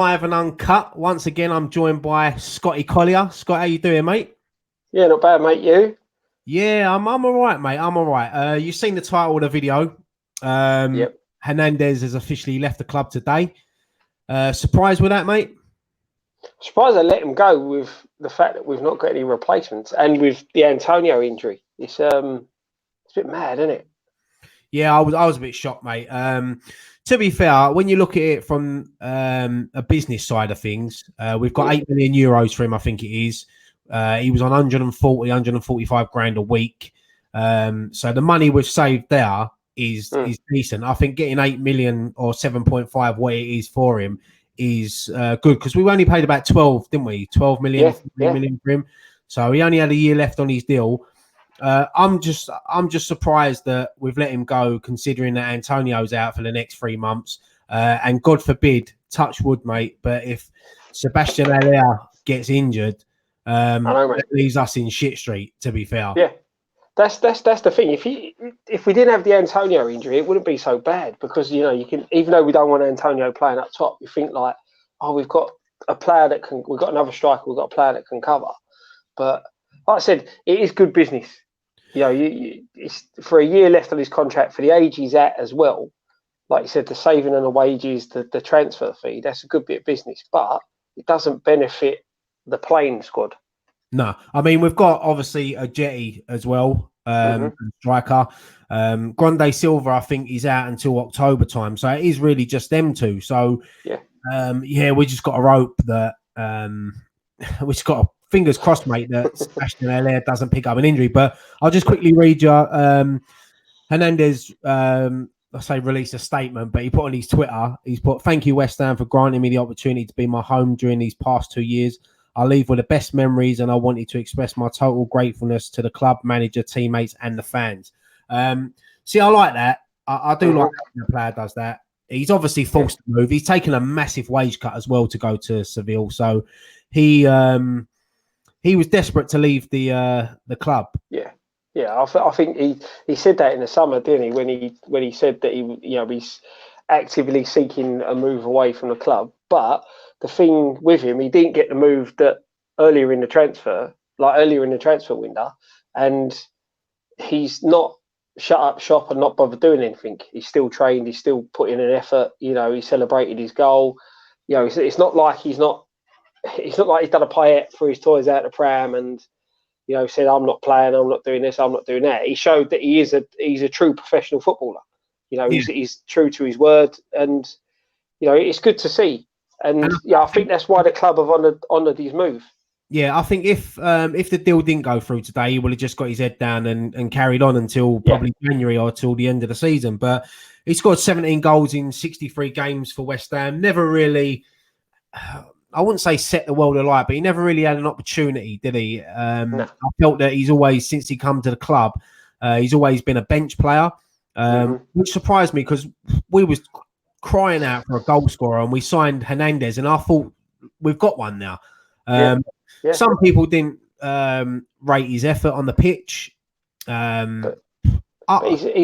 Live and Uncut. Once again, I'm joined by Scotty Collier. Scott, how you doing, mate? Yeah, not bad, mate. You? Yeah, I'm all right, mate. I'm all right. You've seen the title of the video. Yep. Hernandez has officially left the club today. Surprised with that, mate? Surprised I let him go with the fact that we've not got any replacements and with the Antonio injury. It's a bit mad, isn't it? Yeah, I was a bit shocked, mate. To be fair, when you look at it from a business side of things, we've got 8 million euros for him, I think it is. He was on 145 grand a week. So the money we've saved there is decent. I think getting 8 million or 7.5, what it is for him, is good, because we only paid about 12, didn't we? 12 million, million for him. So he only had a year left on his deal. I'm just surprised that we've let him go, considering that Antonio's out for the next 3 months. And God forbid, touch wood, mate, but if Sebastian Haller gets injured, that leaves us in shit street, to be fair. Yeah, that's the thing. If we didn't have the Antonio injury, it wouldn't be so bad, because you can, even though we don't want Antonio playing up top, you think like, oh, we've got a player that can, we've got another striker, we've got a player that can cover. But like I said, it is good business. It's for a year left on his contract, for the age he's at as well. Like you said, the saving and the wages, the transfer fee, that's a good bit of business, but it doesn't benefit the playing squad. No, I mean, we've got obviously a Jetty as well, striker. Grande Silva, I think, he's out until October time, so it is really just them two. So we just got to hope that we just got to, fingers crossed, mate, that Sebastian Haller doesn't pick up an injury. But I'll just quickly read you. Hernandez, released a statement, but he put on his Twitter, he's put, "Thank you, West Ham, for granting me the opportunity to be my home during these past 2 years. I leave with the best memories, and I wanted to express my total gratefulness to the club, manager, teammates, and the fans." See, I like that. I do like that when a player does that. He's obviously forced to move. He's taken a massive wage cut as well to go to Sevilla. So he was desperate to leave the club. Yeah. I think he said that in the summer, didn't he? When he said that he's actively seeking a move away from the club. But the thing with him, he didn't get the move that earlier in the transfer window, and he's not shut up shop and not bothered doing anything. He's still trained. He's still put in an effort. He celebrated his goal. It's not like he's done a piet for his toys out the pram and said, "I'm not playing. I'm not doing this. I'm not doing that." He showed that he's a true professional footballer. He's true to his word, and it's good to see. And I think that's why the club have honoured his move. Yeah, I think if the deal didn't go through today, he would have just got his head down and carried on until probably January or till the end of the season. But he scored 17 goals in 63 games for West Ham. Never really, I wouldn't say set the world alight, but he never really had an opportunity, did he? I felt that he's always, since he come to the club, he's always been a bench player, which surprised me, because we was crying out for a goal scorer and we signed Hernandez, and I thought, we've got one now. Some people didn't rate his effort on the pitch. He's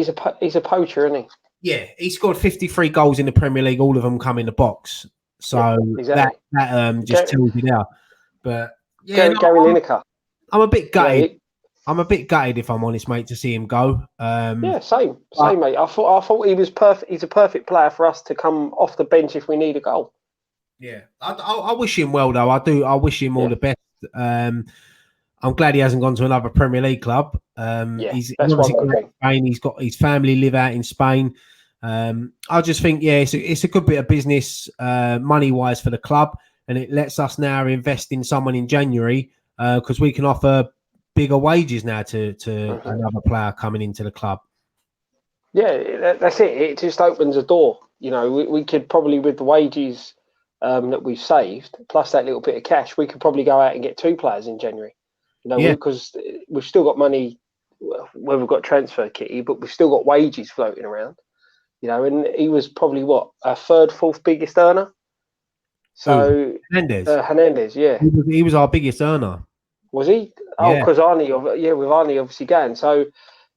a poacher, isn't he? Yeah, he scored 53 goals in the Premier League, all of them come in the box. So exactly. that just tells you now. But Gary Lineker. I'm a bit gutted. I'm a bit gutted, if I'm honest, mate, to see him go. Same, mate. I thought he was perfect. He's a perfect player for us to come off the bench if we need a goal. Yeah, I wish him well, though. I do. I wish him all the best. I'm glad he hasn't gone to another Premier League club. He's obviously in Spain. He's got his family live out in Spain. I just think, it's a good bit of business, money-wise, for the club, and it lets us now invest in someone in January, because we can offer bigger wages now to another player coming into the club. Yeah, that's it. It just opens a door. We could probably, with the wages that we've saved, plus that little bit of cash, we could probably go out and get 2 players in January. Because we've still got money where we've got transfer kitty, but we've still got wages floating around. And he was probably a third, fourth biggest earner. So Hernandez, yeah, he was our biggest earner. Was he? Oh, because Arnie, with Arnie obviously going. So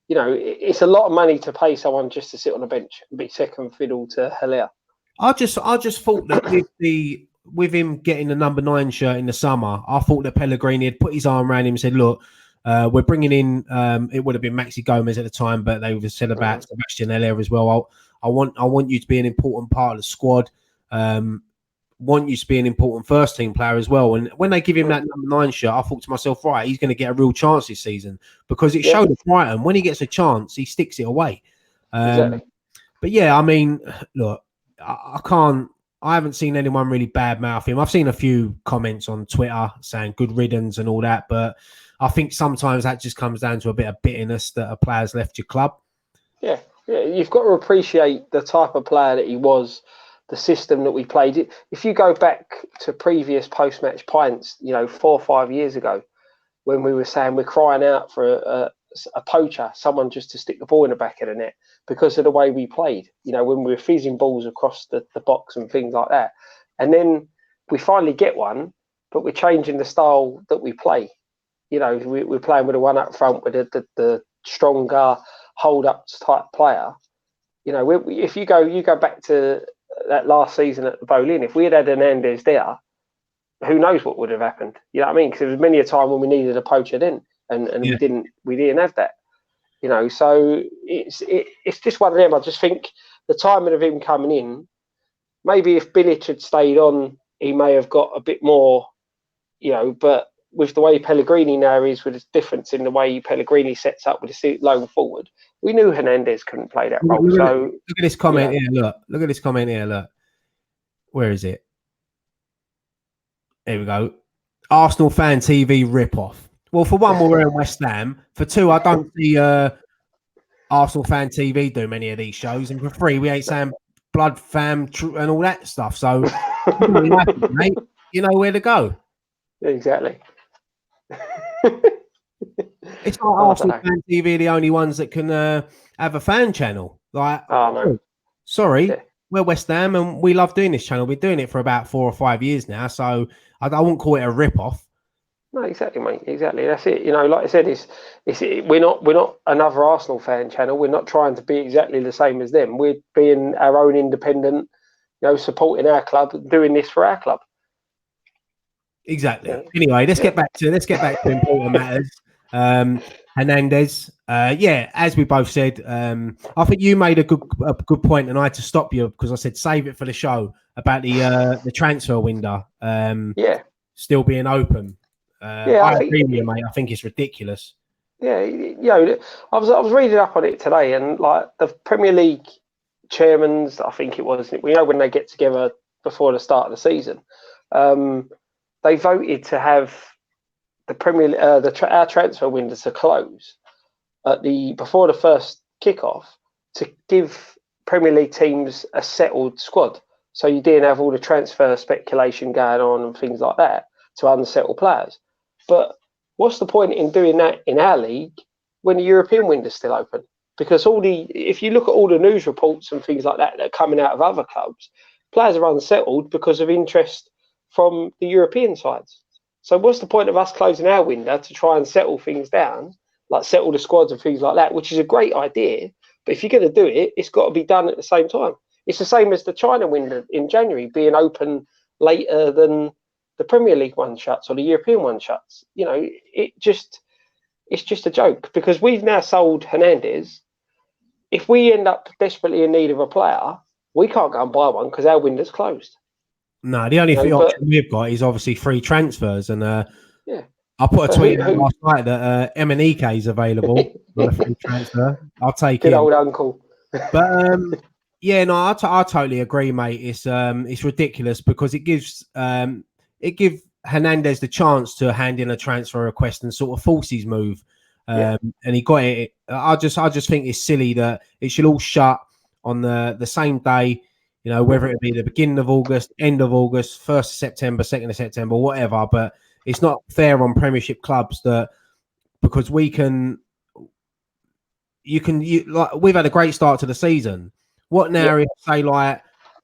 it's a lot of money to pay someone just to sit on a bench and be second fiddle to Haller. I just thought that with the with him getting the number 9 shirt in the summer, I thought that Pellegrini had put his arm around him and said, look, we're bringing in, it would have been Maxi Gomez at the time, but they said about Sebastian Haller as well. I want you to be an important part of the squad. Want you to be an important first team player as well. And when they give him that number 9 shirt, I thought to myself, right, he's going to get a real chance this season, because it showed at Brighton when he gets a chance, he sticks it away. Exactly. But yeah, I mean, look, I haven't seen anyone really badmouth him. I've seen a few comments on Twitter saying good riddance and all that, but I think sometimes that just comes down to a bit of bitterness that a player's left your club. Yeah, you've got to appreciate the type of player that he was, the system that we played. If you go back to previous post-match pints, 4 or 5 years ago, when we were saying we're crying out for a poacher, someone just to stick the ball in the back of the net because of the way we played, when we were fizzing balls across the box and things like that. And then we finally get one, but we're changing the style that we play. We're playing with the one up front with the stronger hold-ups type player. If you go back to that last season at the Boleyn, if we had Hernandez there, who knows what would have happened? You know what I mean? Because there was many a time when we needed a poacher then, and we didn't have that. So it's just one of them. I just think the timing of him coming in, maybe if Bilic had stayed on, he may have got a bit more, but with the way Pellegrini now is, with the difference in the way Pellegrini sets up with the lone forward, we knew Hernandez couldn't play that role. Look at this comment here. Look at this comment here. Look, where is it? There we go. Arsenal fan TV rip-off. Well, for one, we're in West Ham. For two, I don't see Arsenal fan TV do many of these shows. And for three, we ain't saying blood, fam, and all that stuff. So, mate, you know where to go. Exactly. It's not Arsenal fan TV the only ones that can have a fan channel. Like, sorry, we're West Ham and we love doing this channel. We're doing it for about 4 or 5 years now, so I wouldn't call it a rip-off. No, exactly, mate. Exactly. That's it. Like I said, we're not another Arsenal fan channel. We're not trying to be exactly the same as them. We're being our own independent, supporting our club, doing this for our club. Exactly. Yeah. Anyway, let's get back to important matters. Hernandez. As we both said, I think you made a good point, and I had to stop you because I said save it for the show about the transfer window. Still being open. I agree with you, mate. I think it's ridiculous. Yeah, I was reading up on it today, and like the Premier League chairmen, I think it was. We know when they get together before the start of the season. They voted to have the our transfer window to close before the first kickoff to give Premier League teams a settled squad, so you didn't have all the transfer speculation going on and things like that to unsettle players. But what's the point in doing that in our league when the European window's still open? Because if you look at all the news reports and things like that are coming out of other clubs, players are unsettled because of interest from the European sides. So what's the point of us closing our window to try and settle things down, like settle the squads and things like that, which is a great idea. But if you're going to do it, it's got to be done at the same time. It's the same as the China window in January being open later than the Premier League one shuts or the European one shuts. It's just a joke, because we've now sold Hernandez. If we end up desperately in need of a player, we can't go and buy one because our window's closed. No, the only option we've got is obviously free transfers, and I put a tweet out last night that M&EK is available on a free transfer. I'll take it. Good old uncle. But I totally agree, mate. It's ridiculous because it gives Hernandez the chance to hand in a transfer request and sort of force his move, and he got it. I just think it's silly that it should all shut on the same day. Whether it be the beginning of August, end of August, 1st of September, 2nd of September, whatever. But it's not fair on Premiership clubs because we've had a great start to the season. What now if say like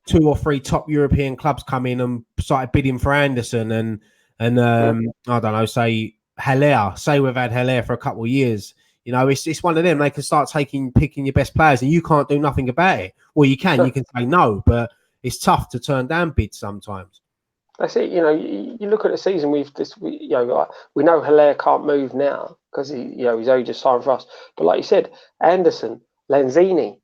2 or 3 top European clubs come in and started bidding for Anderson and I don't know, say Haller. Say we've had Haller for a couple of years. It's one of them. They can start picking your best players, and you can't do nothing about it. Well, you can say no, but it's tough to turn down bids sometimes. That's it. You know, you look at the season. We know Hilaire can't move now because he's only just signed for us. But like you said, Anderson, Lanzini,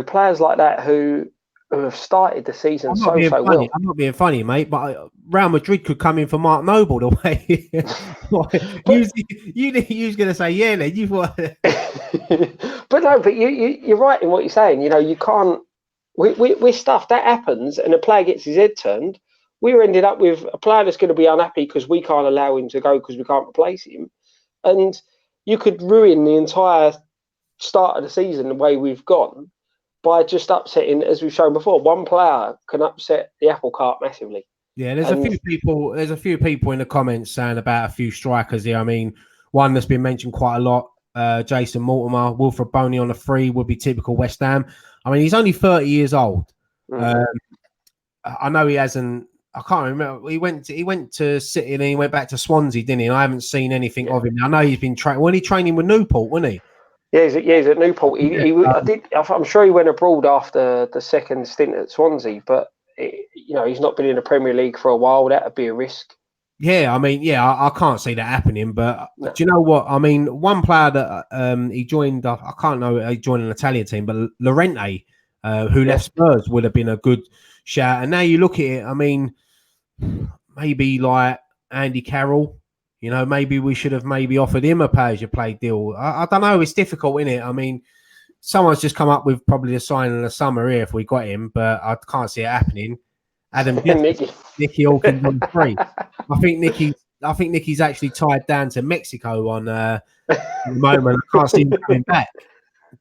players like that who have started the season so well. I'm not being funny, mate, but Real Madrid could come in for Mark Noble the way. you was going to say, yeah, then you thought. But no, but you're right in what you're saying. You can't. We're stuff that happens, and a player gets his head turned. We're ended up with a player that's going to be unhappy because we can't allow him to go because we can't replace him, and you could ruin the entire start of the season the way we've gone by just upsetting, as we've shown before. One player can upset the apple cart massively. Yeah, there's a few people in the comments saying about a few strikers here. I mean, one that's been mentioned quite a lot. Jason Mortimer, Wilfred Boney on the free would be typical West Ham. I mean, he's only 30 years old. I know he hasn't. I can't remember. He went to City and then he went back to Swansea, didn't he? And I haven't seen anything of him. I know he's been training. When he training with Newport, wasn't he? Yeah, he's at Newport. I'm sure he went abroad after the second stint at Swansea, but he's not been in the Premier League for a while. That would be a risk. Yeah, I mean, I can't see that happening. But do you know what? I mean, one player that he joined, I can't know, he joined an Italian team, but Llorente, who left Spurs, would have been a good shout. And now you look at it, I mean, maybe like Andy Carroll, maybe we should have maybe offered him a pay-as-you-play deal. I don't know. It's difficult, isn't it? I mean, someone's just come up with probably a sign in the summer here if we got him, but I can't see it happening. Adam Nicky Hawkins on free. I think Nicky's actually tied down to Mexico on the moment. I can't see him coming back.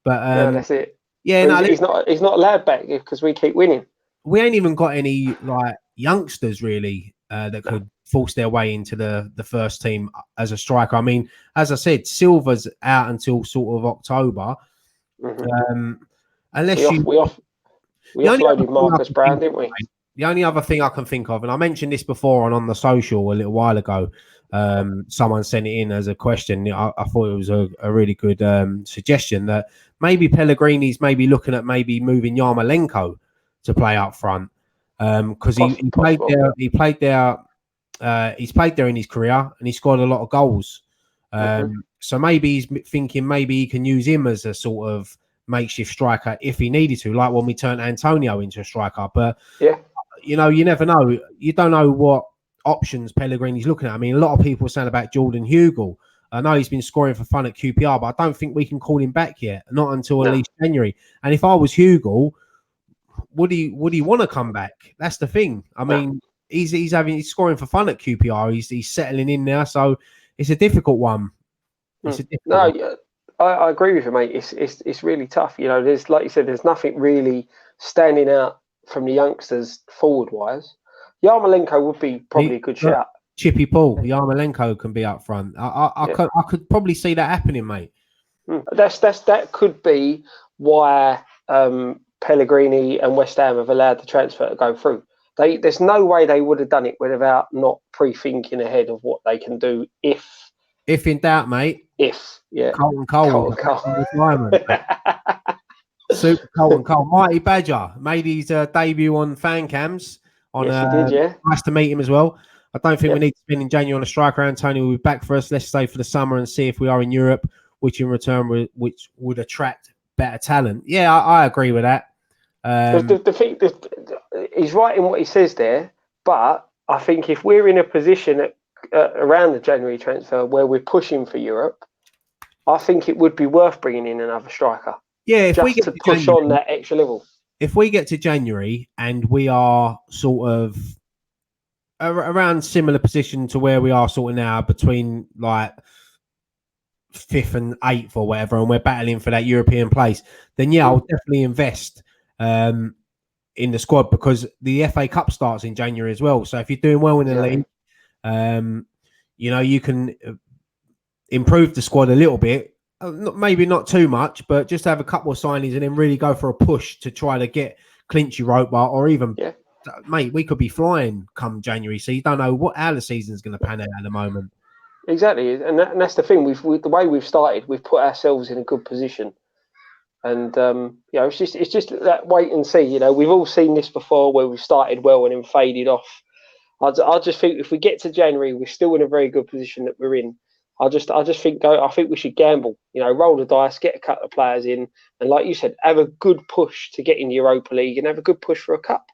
But that's it. Yeah, well, he's not allowed back because we keep winning. We ain't even got any like youngsters really that could force their way into the first team as a striker. I mean, as I said, Silva's out until sort of October. Unless we offloaded Marcus Brown, didn't we? The only other thing I can think of, and I mentioned this before on the social a little while ago, someone sent it in as a question. I thought it was a really good suggestion that maybe Pellegrini's maybe looking at maybe moving Yarmolenko to play up front because he played there. He's played there in his career and he scored a lot of goals. So maybe he's thinking maybe he can use him as a sort of makeshift striker if he needed to, like when we turned Antonio into a striker. But you never know. You don't know what options Pellegrini's looking at. I mean, a lot of people are saying about Jordan Hugill. I know he's been scoring for fun at QPR, but I don't think we can call him back yet, not until at least January. And if I was Hugill, would he want to come back? That's the thing. I mean, he's scoring for fun at QPR. He's settling in now, so it's a difficult one. I agree with you, mate. It's really tough. There's, like you said, there's nothing really standing out from the youngsters forward wise. Yarmolenko would be probably a good shout. Chippy Paul, Yarmolenko can be up front. I could probably see that happening, mate. That could be why Pellegrini and West Ham have allowed the transfer to go through. There's no way they would have done it without not pre-thinking ahead of what they can do if in doubt, mate. Colton Cole. Super Colton Cole. Mighty Badger made his debut on fan cams. Yes, he did, Nice to meet him as well. I don't think we need to spend in January on a striker. Antonio will be back for us. Let's stay for the summer and see if we are in Europe, which in return would attract better talent. Yeah, I agree with that. The thing, he's right in what he says there, but I think if we're in a position around the January transfer where we're pushing for Europe, I think it would be worth bringing in another striker. Yeah, if we get to push on that extra level. If we get to January and we are sort of around similar position to where we are sort of now, between like 5th and 8th or whatever, and we're battling for that European place, then I'll definitely invest in the squad because the FA Cup starts in January as well. So if you're doing well in the league, you can improve the squad a little bit. Maybe not too much, but just have a couple of signings and then really go for a push to try to get clinch Europa or even, mate, we could be flying come January. So you don't know how the season's going to pan out at the moment. Exactly, and that's the thing. The way we've started, we've put ourselves in a good position, and it's just that wait and see. We've all seen this before, where we started well and then faded off. I just think if we get to January, we're still in a very good position that we're in. I just think I think we should gamble. Roll the dice, get a couple of players in, and like you said, have a good push to get in the Europa League and have a good push for a cup.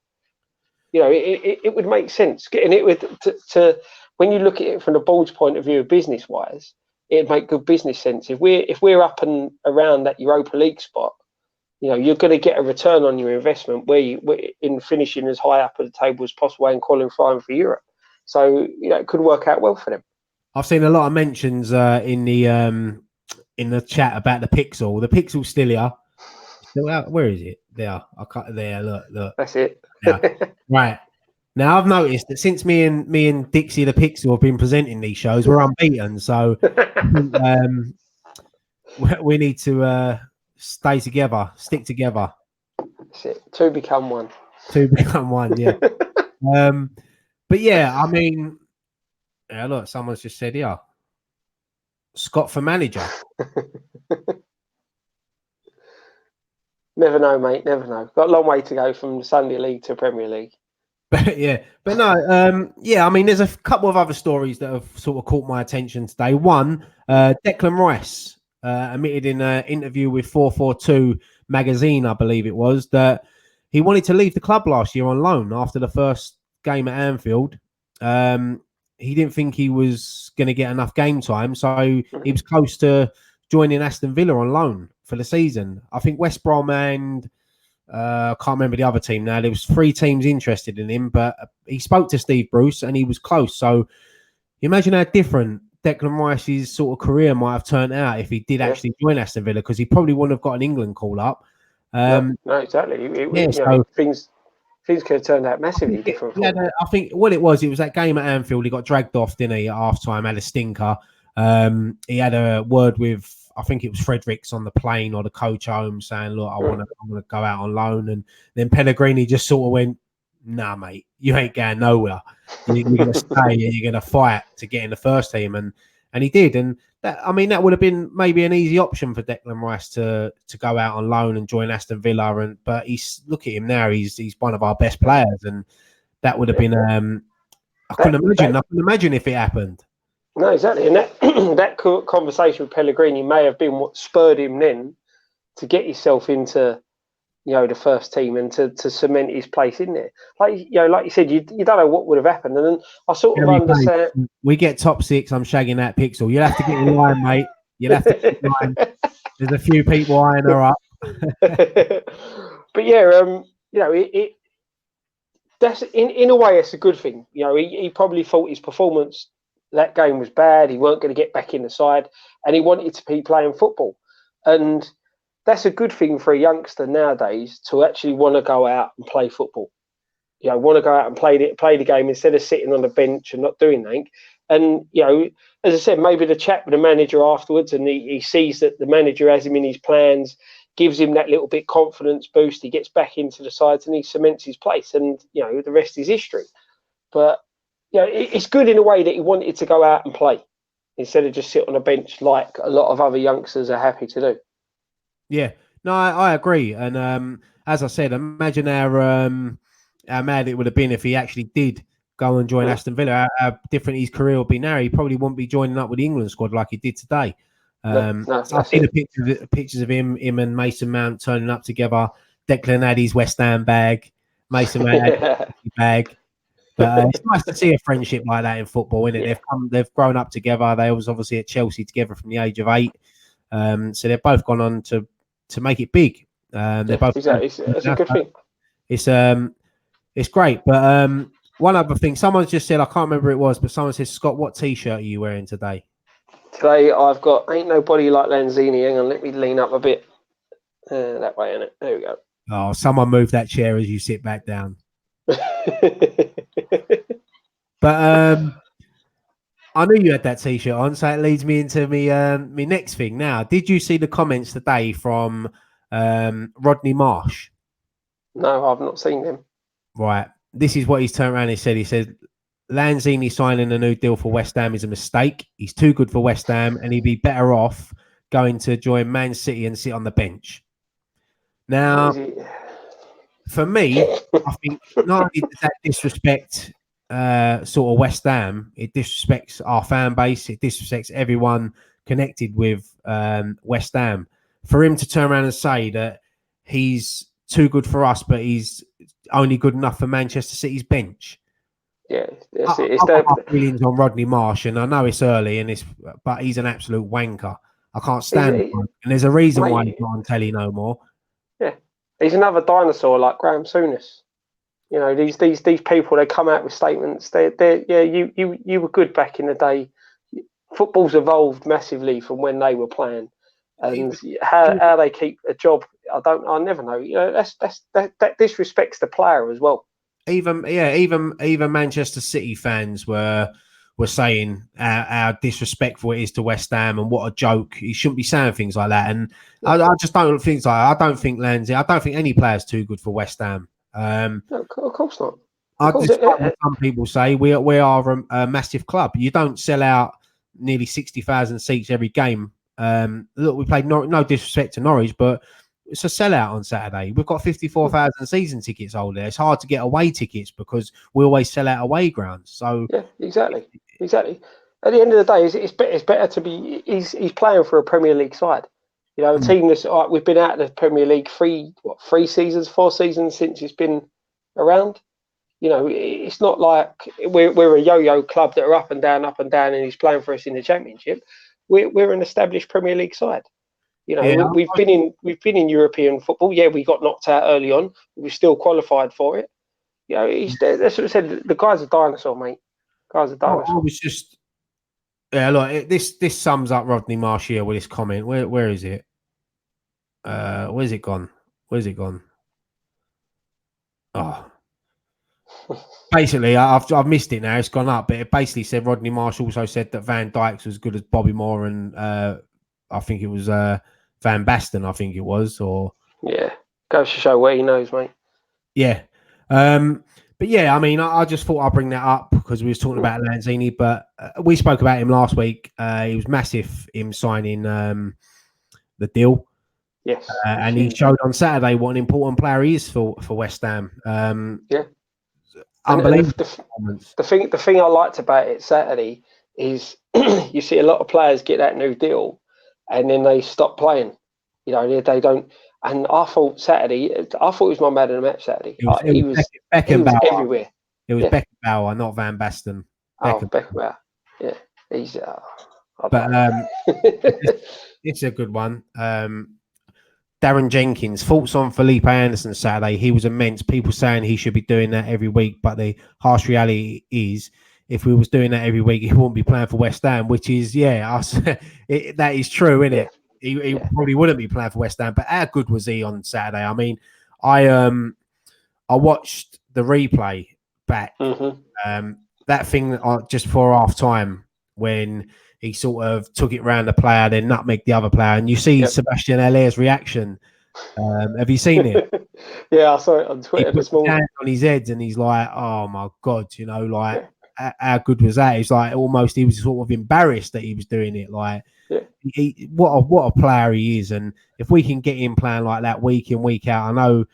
It would make sense getting it to when you look at it from the board's point of view, business wise, it'd make good business sense. If we're up and around that Europa League spot, you're going to get a return on your investment in finishing as high up at the table as possible and qualifying for Europe. So it could work out well for them. I've seen a lot of mentions in the chat about the Pixel. The Pixel's still here. Still out. Where is it? There. I can't. There. Look. That's it. Yeah. Right. Now I've noticed that since me and Dixie the Pixel have been presenting these shows, we're unbeaten. So we need to stay together, stick together. That's it. Two become one. Yeah. But yeah, I mean, yeah. Look, someone's just said, yeah, Scott for manager. Never know, mate. Never know. Got a long way to go from the Sunday League to Premier League. But no, yeah. I mean, there's a couple of other stories that have sort of caught my attention today. One, Declan Rice admitted in an interview with 442 magazine, I believe it was, that he wanted to leave the club last year on loan after the first game at Anfield. He didn't think he was going to get enough game time, so he was close to joining Aston Villa on loan for the season. I think West Brom and I can't remember the other team now. There was 3 teams interested in him, but he spoke to Steve Bruce and he was close. So you imagine how different Declan Rice's sort of career might have turned out if he did actually join Aston Villa, because he probably wouldn't have got an England call up. No, exactly. Things could have turned out massively different. I think what it was that game at Anfield. He got dragged off, didn't he, at half time, had a stinker. He had a word with, I think it was Fredericks on the plane or the coach home, saying, look, I want to go out on loan. And then Pellegrini just sort of went, nah, mate, you ain't going nowhere. You're going to stay and you're going to fight to get in the first team. And he did. And that would have been maybe an easy option for Declan Rice to go out on loan and join Aston Villa. But look at him now. He's one of our best players. And that would have been, I couldn't imagine if it happened. No, exactly. And that conversation with Pellegrini may have been what spurred him then to get himself into, the first team and to cement his place in there. Like you said, you don't know what would have happened. And then I sort of understand. We get top 6. I'm shagging that Pixel. You'll have to get in line, mate. You'll have to get in line. There's a few people eyeing her up. But yeah, that's in a way, it's a good thing. He probably thought his performance that game was bad. He weren't going to get back in the side, and he wanted to be playing football. And that's a good thing for a youngster nowadays, to actually want to go out and play football. Want to go out and play the game instead of sitting on the bench and not doing anything. And as I said, maybe the chat with the manager afterwards, and he sees that the manager has him in his plans, gives him that little bit confidence boost. He gets back into the sides and he cements his place. And the rest is history. But it's good in a way that he wanted to go out and play instead of just sit on a bench like a lot of other youngsters are happy to do. Yeah, no, I agree. And as I said, imagine how mad it would have been if he actually did go and join Aston Villa. How different his career would be now. He probably wouldn't be joining up with the England squad like he did today. I've seen the pictures of him and Mason Mount turning up together. Declan had his West Ham bag. Mason Mount had his bag. But it's nice to see a friendship like that in football, isn't it? Yeah. They've grown up together. They was obviously at Chelsea together from the age of 8. So they've both gone on to make it big. They're both. Exactly. It's a good thing. It's great. But one other thing, someone just said, I can't remember who it was, but someone says, Scott, what T-shirt are you wearing today? Today I've got Ain't Nobody Like Lanzini. Hang on, let me lean up a bit. That way, innit? There we go. Oh, someone move that chair as you sit back down. But I knew you had that T-shirt on, so it leads me into me next thing. Now, did you see the comments today from Rodney Marsh? No, I've not seen them. Right. This is what he's turned around and said. He said, Lanzini signing a new deal for West Ham is a mistake. He's too good for West Ham, and he'd be better off going to join Man City and sit on the bench. Now, for me, I think not only does that disrespect sort of West Ham, it disrespects our fan base. It disrespects everyone connected with West Ham. For him to turn around and say that he's too good for us, but he's only good enough for Manchester City's bench. Yeah, I've got feelings on Rodney Marsh, and I know it's early, but he's an absolute wanker. I can't stand him, and there's a reason why he's not on telly no more. Yeah, he's another dinosaur like Graham Souness. You know, these people, they come out with statements. You were good back in the day. Football's evolved massively from when they were playing, and how they keep a job, I never know. You know, that disrespects the player as well. Even Manchester City fans were saying how disrespectful it is to West Ham and what a joke. He shouldn't be saying things like that. And I just don't think so. I don't think Lansley. I don't think any player's too good for West Ham. No, of course not. Some people say we are a massive club. You don't sell out nearly 60,000 seats every game. Look, we played no disrespect to Norwich, but it's a sellout on Saturday. We've got 54,000 season tickets sold there. It's hard to get away tickets because we always sell out away grounds. So yeah, exactly. At the end of the day, it's better to be. He's playing for a Premier League side. You know, a team that's we've been out of the Premier League 4 seasons since it's been around. You know, it's not like we're a yo-yo club that are up and down, and he's playing for us in the Championship. We're an established Premier League side. You know, we've been in European football. Yeah, we got knocked out early on. We still qualified for it. You know, that's what I said. The guy's a dinosaur, mate. Guy's a dinosaur. I was just, look, this sums up Rodney Marsh here with this comment. Where is it? Where's it gone? Oh. Basically, I've missed it now. It's gone up, but it basically said Rodney Marsh also said that Van Dijk's as good as Bobby Moore and I think it was Van Basten. I think it was, or yeah, goes to show what he knows, mate. Yeah, but yeah, I mean, I just thought I'd bring that up because we was talking about Lanzini, but we spoke about him last week. He was massive in signing the deal. Yes, and he showed on Saturday what an important player he is for West Ham. Yeah. Unbelievable. The thing I liked about it Saturday is you see a lot of players get that new deal and then they stop playing. You know, they don't. And I thought it was my man of the match Saturday. He was everywhere. It was Beckenbauer, not Van Basten. Beckenbauer. Yeah, he's. It's a good one. Darren Jenkins, thoughts on Felipe Anderson Saturday. He was immense. People saying he should be doing that every week, but the harsh reality is if we was doing that every week, he wouldn't be playing for West Ham, which is, that is true, isn't it? He probably wouldn't be playing for West Ham, but how good was he on Saturday? I mean, I watched the replay back. Mm-hmm. That thing just before half time when he sort of took it round the player, then nutmegged the other player, and you see Sebastian Haller's reaction. Have you seen it? Yeah, I saw it on Twitter this morning. He put his hand on his head, and he's like, "Oh my god!" You know, like how good was that? It's like almost he was sort of embarrassed that he was doing it. Like, what a player he is, and if we can get him playing like that week in week out, I know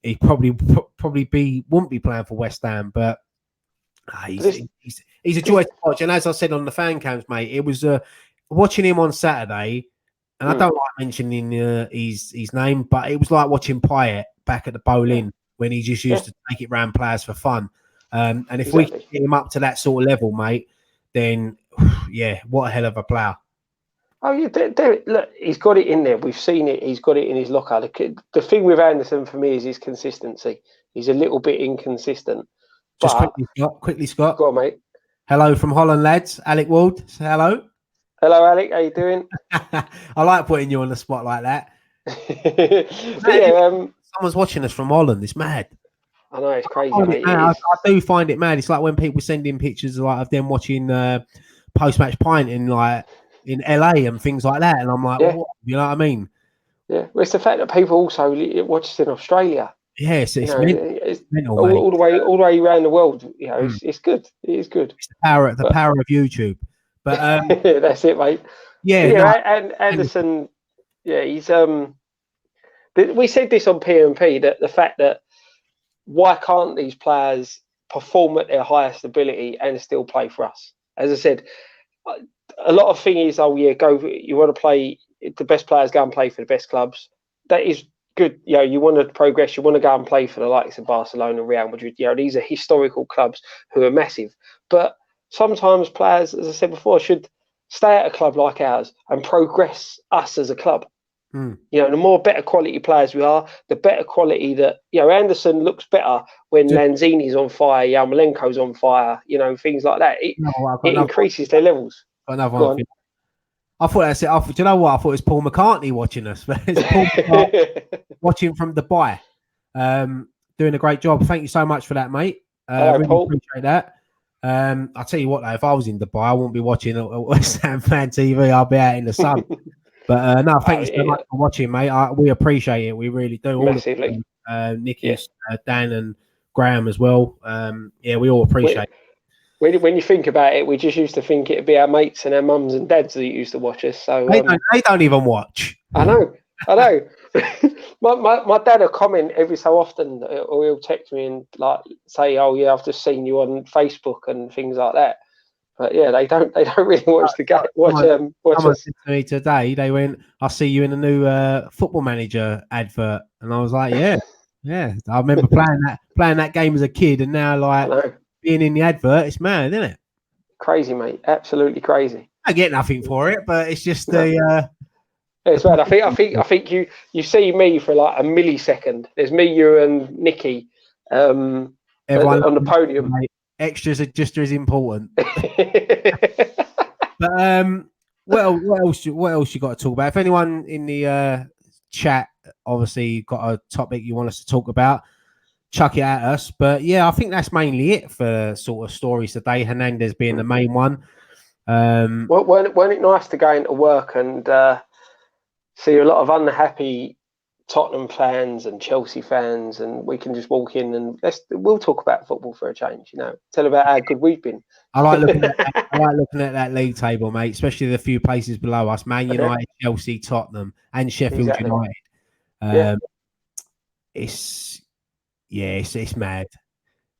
he probably wouldn't be playing for West Ham, but. He's a joy to watch, and as I said on the fan cams, mate, it was watching him on Saturday, and I don't like mentioning his name, but it was like watching Pyatt back at the Boleyn when he just used to take it round players for fun. And if we can get him up to that sort of level, mate, then what a hell of a player. Oh yeah, look, he's got it in there. We've seen it. He's got it in his locker. The thing with Anderson for me is his consistency. He's a little bit inconsistent. Just quickly, Scott. Go on, mate. Hello from Holland, lads. Alec Ward, say hello. Hello, Alec. How you doing? I like putting you on the spot like that. Someone's watching us from Holland. It's mad. I know, it's crazy. I do find it mad. It's like when people send in pictures of them watching post-match pint in LA and things like that, and I'm like, what? You know what I mean? Yeah. Well, it's the fact that people also watch us in Australia. Yes, it's mental, all the way around the world. You know, it's good. It is good. It's the power of YouTube. But that's it, mate. Yeah. And Anderson, he's we said this on P&P that the fact that why can't these players perform at their highest ability and still play for us. As I said, a lot of thing is, you want to play, the best players go and play for the best clubs. That is good. You want to progress, you want to go and play for the likes of Barcelona, Real Madrid. These are historical clubs who are massive. But sometimes players, as I said before, should stay at a club like ours and progress us as a club. The more better quality players we are, the better quality that, Anderson looks better when Lanzini's on fire, Yarmolenko's on fire, things like that. It increases their levels. Another one. I thought that's it. Do you know what? I thought it was Paul McCartney watching us. But it's Paul McCartney watching from Dubai. Doing a great job. Thank you so much for that, mate. Really Paul. Appreciate that. I'll tell you what, though, if I was in Dubai, I wouldn't be watching West Ham Fan TV. I'll be out in the sun. But no, thank you so much for watching, mate. We appreciate it. We really do. Massively. Nicky, Dan, and Graham as well. We all appreciate it. When you think about it, we just used to think it'd be our mates and our mums and dads that used to watch us. So they don't even watch. I know. my dad will comment every so often, or he'll text me and say, "Oh yeah, I've just seen you on Facebook and things like that." But yeah, they don't really watch the game. Watch us. Said to me today, they went, "I see you in a new Football Manager advert," and I was like, "Yeah." I remember playing that game as a kid, and now being in the advert, it's mad, isn't it? Crazy, mate. Absolutely crazy. I get nothing for it, but it's just it's bad. I think you see me for like a millisecond. There's me, you, and Nicky on the podium. Mate, extras are just as important. But what else you got to talk about? If anyone in the chat obviously got a topic you want us to talk about, chuck it at us. But yeah, I think that's mainly it for sort of stories today. Hernandez being the main one. Weren't it nice to go into work and see a lot of unhappy Tottenham fans and Chelsea fans, and we can just walk in and we'll talk about football for a change. Tell about how good we've been. I like looking at that league table, mate, especially the few places below us: Man United, Chelsea, Tottenham, and Sheffield United. It's mad.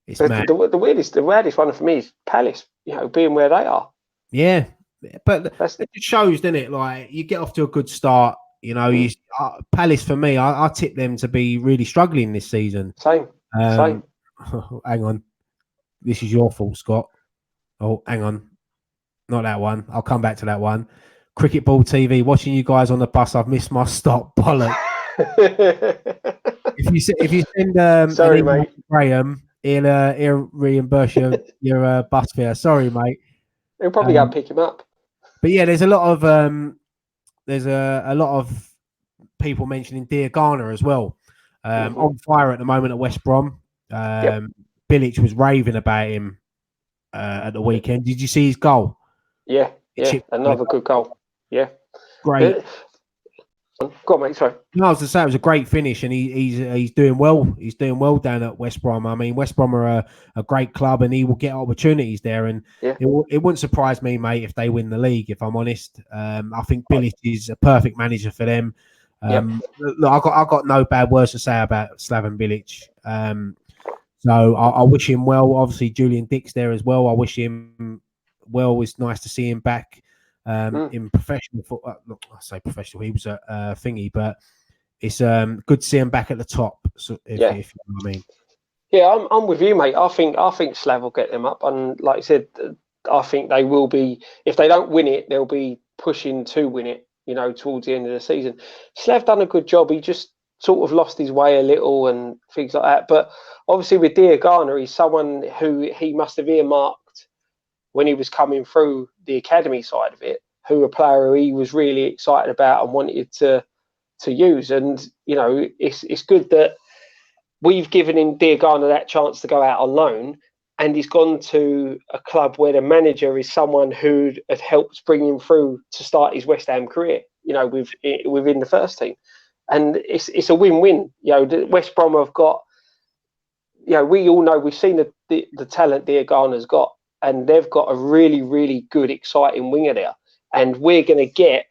It's mad. The weirdest one for me is Palace. Being where they are. Yeah, but it shows, doesn't it? Like, you get off to a good start. Palace, for me, I tip them to be really struggling this season. Same. Hang on. This is your fault, Scott. Oh, hang on. Not that one. I'll come back to that one. Cricket Ball TV, watching you guys on the bus. I've missed my stop. Bollocks. If you send sorry, mate, Graham, he'll reimburse your bus fare. Sorry, mate. He'll probably go and pick him up. But yeah, there's a lot of people mentioning Dear Garner as well. On fire at the moment at West Brom. Bilic was raving about him at the weekend. Did you see his goal? Yeah, another good goal. Yeah, great. Go on, mate. Sorry. No, I was to say it was a great finish, and he's doing well. He's doing well down at West Brom. I mean, West Brom are a great club, and he will get opportunities there. And it wouldn't surprise me, mate, if they win the league. If I'm honest, I think Bilic is a perfect manager for them. Look, I got no bad words to say about Slaven Bilic. So I wish him well. Obviously, Julian Dick's there as well. I wish him well. It's nice to see him back. In professional football. I say professional, he was a thingy, but it's good to see him back at the top. So if you know what I mean. Yeah, I'm with you, mate. I think Slav will get them up, and like I said, I think they will be. If they don't win it, they'll be pushing to win it. Towards the end of the season. Slav done a good job. He just sort of lost his way a little and things like that. But obviously, with Dear Garner, he's someone who he must have earmarked when he was coming through the academy side of it, who a player who he was really excited about and wanted to use. And, it's good that we've given him Dear Garner that chance to go out on loan, and he's gone to a club where the manager is someone who had helped bring him through to start his West Ham career, within the first team. And it's a win-win. West Brom have got, we all know, we've seen the talent Dear Garner's got, and they've got a really, really good, exciting winger there. And we're going to get,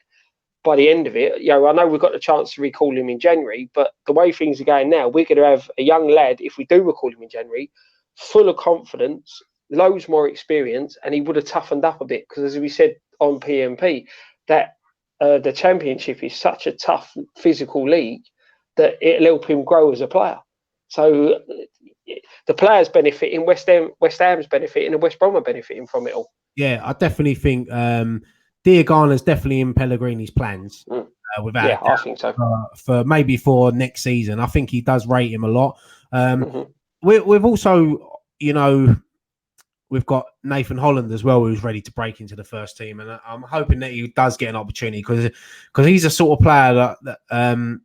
by the end of it, I know we've got the chance to recall him in January, but the way things are going now, we're going to have a young lad, if we do recall him in January, full of confidence, loads more experience, and he would have toughened up a bit because, as we said on PMP, that the Championship is such a tough physical league that it'll help him grow as a player. So the players benefiting, West Ham's benefiting, and West Brom are benefiting from it all. Yeah, I definitely think Diagana's definitely in Pellegrini's plans. Without a doubt, I think so. For maybe for next season, I think he does rate him a lot. We've also, we've got Nathan Holland as well, who's ready to break into the first team, and I'm hoping that he does get an opportunity because he's a sort of player that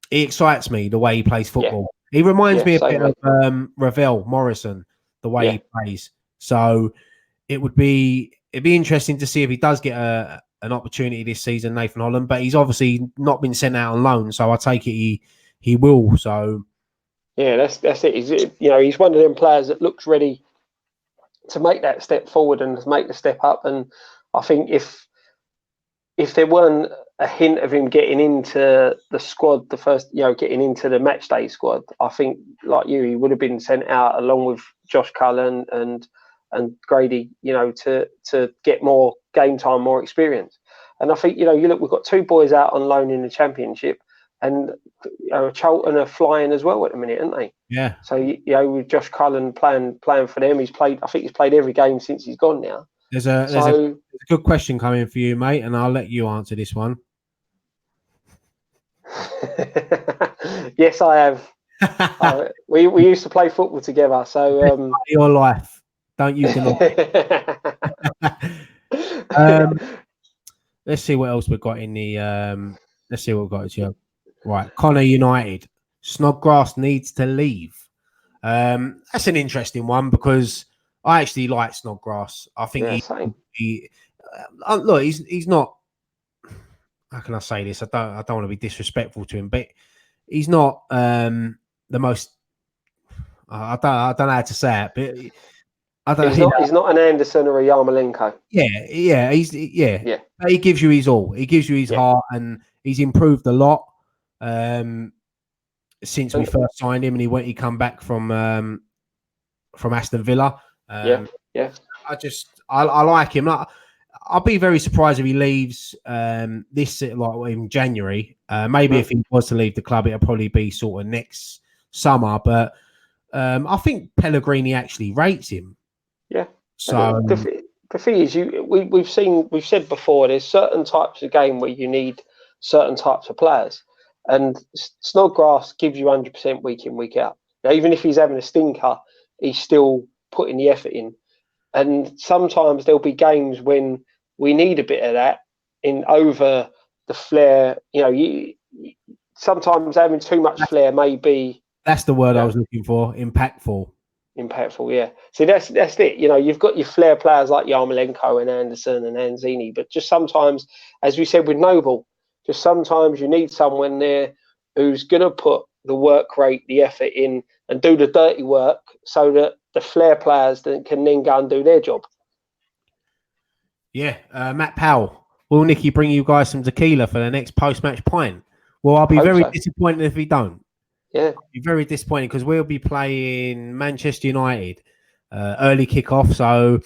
he excites me the way he plays football. He reminds me a bit of Ravel Morrison, the way he plays. So it'd be interesting to see if he does get an opportunity this season, Nathan Holland. But he's obviously not been sent out on loan, so I take it he will. So yeah, that's it. He's one of them players that looks ready to make that step forward and to make the step up. And I think if there weren't a hint of him getting into the squad, getting into the match day squad, I think, like you, he would have been sent out along with Josh Cullen and Grady, to get more game time, more experience. And I think, we've got two boys out on loan in the Championship, and Charlton are flying as well at the minute, aren't they? Yeah. So with Josh Cullen playing for them, he's played every game since he's gone now. There's a good question coming for you, mate, and I'll let you answer this one. Yes, I have. We used to play football together, so your life, don't you deny it. Let's see what else we've got in the. Let's see what we've got here. Right, Connor United. Snodgrass needs to leave. That's an interesting one because I actually like Snodgrass. I think he's not. How can I say this? I don't want to be disrespectful to him, but he's not the most. I don't know how to say it, but I don't. He's not an Anderson or a Yarmolenko. Yeah. He gives you his all. He gives you his heart, and he's improved a lot since we first signed him, and he come back from Aston Villa. I like him. I'll be very surprised if he leaves this in January. Maybe if he was to leave the club, it'll probably be sort of next summer. But I think Pellegrini actually rates him. Yeah. So the thing is, we've said before, there's certain types of game where you need certain types of players, and Snodgrass gives you 100% week in, week out. Now, even if he's having a stinker, he's still putting the effort in. And sometimes there'll be games when we need a bit of that over the flair. Sometimes having too much flair may be. That's the word I was looking for. Impactful, yeah. See, that's it. You've got your flair players like Yarmolenko and Anderson and Anzini, but just sometimes, as we said with Noble, just sometimes you need someone there who's going to put the work rate, the effort in, and do the dirty work, so that the flair players can then go and do their job. Yeah, Matt Powell. Will Nicky bring you guys some tequila for the next post-match pint? Well, I'll be very disappointed if he don't. Yeah, I'll be very disappointed because we'll be playing Manchester United early kick-off, so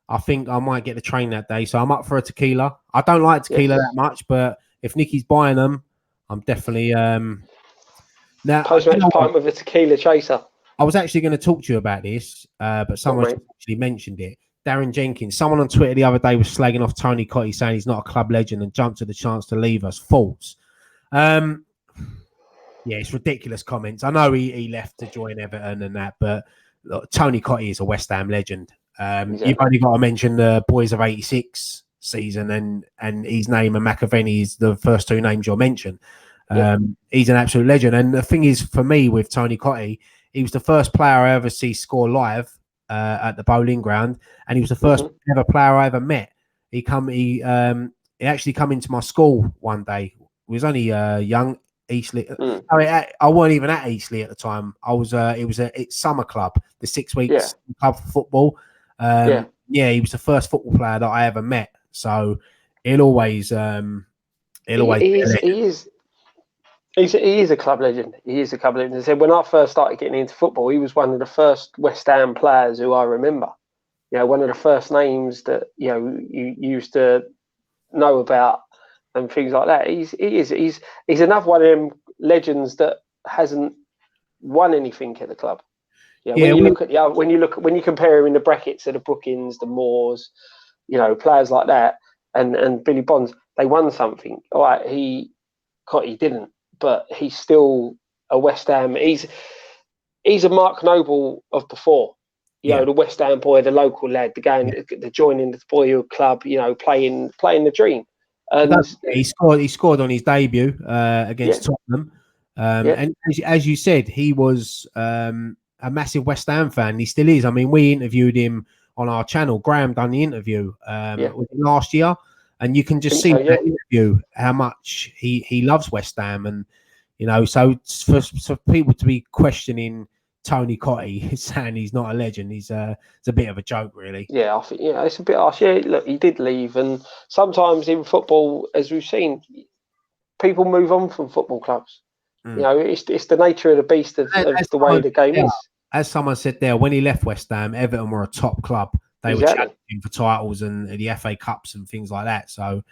I think I might get the train that day. So I'm up for a tequila. I don't like tequila that much, but if Nicky's buying them, I'm definitely now post-match pint with a tequila chaser. I was actually going to talk to you about this, but someone actually mentioned it. Darren Jenkins. Someone on Twitter the other day was slagging off Tony Cottee, saying he's not a club legend and jumped at the chance to leave us. False. It's ridiculous comments. I know he left to join Everton and that, but look, Tony Cottee is a West Ham legend. You've only got to mention the Boys of '86 season, and his name and McAvenny is the first two names you'll mention. He's an absolute legend. And the thing is, for me, with Tony Cottee, he was the first player I ever see score live at the Bowling Ground, and he was the first ever player I ever met. He actually come into my school one day. He was only young. Eastleigh. I weren't even at Eastleigh at the time. I was. It was a summer club, the 6 weeks club for football. He was the first football player that I ever met. So he'll always. He is. He is a club legend. He is a club legend. I said when I first started getting into football, he was one of the first West Ham players who I remember. One of the first names that you used to know about and things like that. He's another one of them legends that hasn't won anything at the club. When you compare him in the brackets of the Brookings, the Moors, players like that, and Billy Bonds, they won something. All right, he didn't, but he's still a West Ham. He's a Mark Noble of before. The West Ham boy, the local lad, the joining the boyhood club. Playing the dream. And he scored on his debut against Tottenham. And as you said, he was a massive West Ham fan. He still is. I mean, we interviewed him on our channel. Graham done the interview last year, and you can just see in that interview how much he loves West Ham. And so for people to be questioning Tony Cottee saying he's not a legend, it's a bit of a joke, really. Yeah, I think it's a bit harsh. Yeah, look, he did leave, and sometimes in football, as we've seen, people move on from football clubs. It's the nature of the beast of the way the game is. As someone said there, when he left West Ham, Everton were a top club. They were challenging for titles and the FA Cups and things like that. So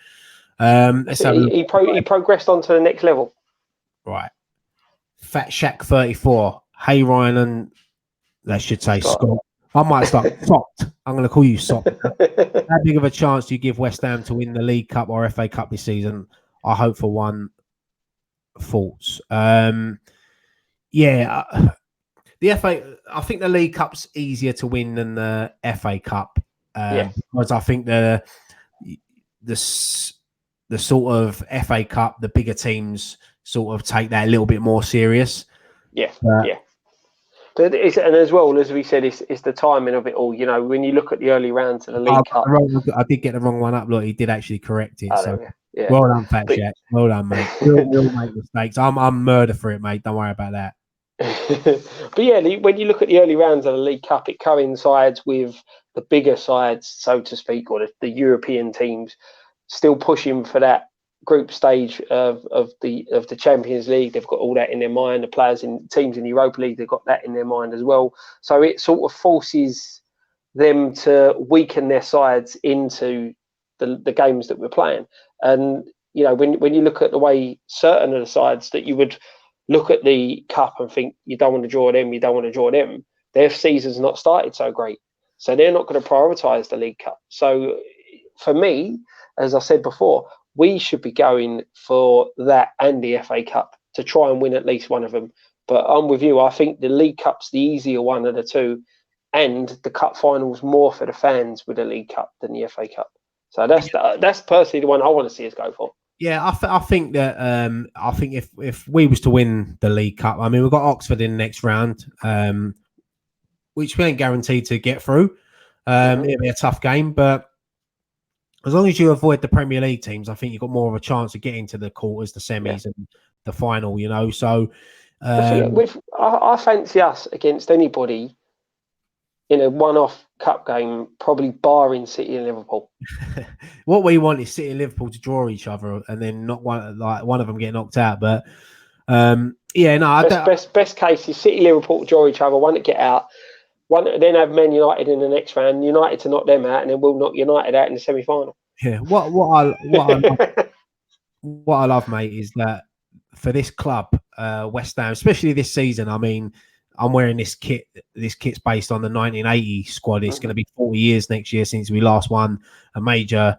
he progressed on to the next level. Right. Fat Shack 34. Hey Ryan and I should say Scott. I might start Socked. I'm going to call you Socked. How big of a chance do you give West Ham to win the League Cup or FA Cup this season? I hope for one. Thoughts. The FA. I think the League Cup's easier to win than the FA Cup because I think the sort of FA Cup, the bigger teams sort of take that a little bit more serious. But and as well as we said, it's the timing of it all. When you look at the early rounds of the League Cup, I did get the wrong one up. Look, he did actually correct it. Well done, Fat Shack. Well done, mate. We'll make mistakes. I'm murder for it, mate. Don't worry about that. But when you look at the early rounds of the League Cup, it coincides with the bigger sides, so to speak, or the European teams still pushing for that group stage of the Champions League. They've got all that in their mind. The players in teams in the Europa League, they've got that in their mind as well. So it sort of forces them to weaken their sides into the games that we're playing. And when you look at the way certain of the sides that you would look at the cup and think you don't want to draw them, their season's not started so great, so they're not going to prioritise the League Cup. So for me, as I said before, we should be going for that and the FA Cup to try and win at least one of them. But I'm with you. I think the League Cup's the easier one of the two, and the Cup final's more for the fans with the League Cup than the FA Cup. So that's personally the one I want to see us go for. Yeah, I think that I think if we was to win the League Cup, I mean we've got Oxford in the next round, which we ain't guaranteed to get through. It'll be a tough game, but as long as you avoid the Premier League teams, I think you've got more of a chance of getting to the quarters, the semis, and the final. So I fancy us against anybody in a one-off cup game, probably barring City and Liverpool. What we want is City and Liverpool to draw each other, and then not one of them get knocked out. But best case is City Liverpool to draw each other, one to get out, one then have Man United in the next round, United to knock them out, and then we'll knock United out in the semi-final. Yeah, what I love, mate, is that for this club, West Ham, especially this season. I mean, I'm wearing this kit. This kit's based on the 1980 squad. It's going to be 40 years next year since we last won a major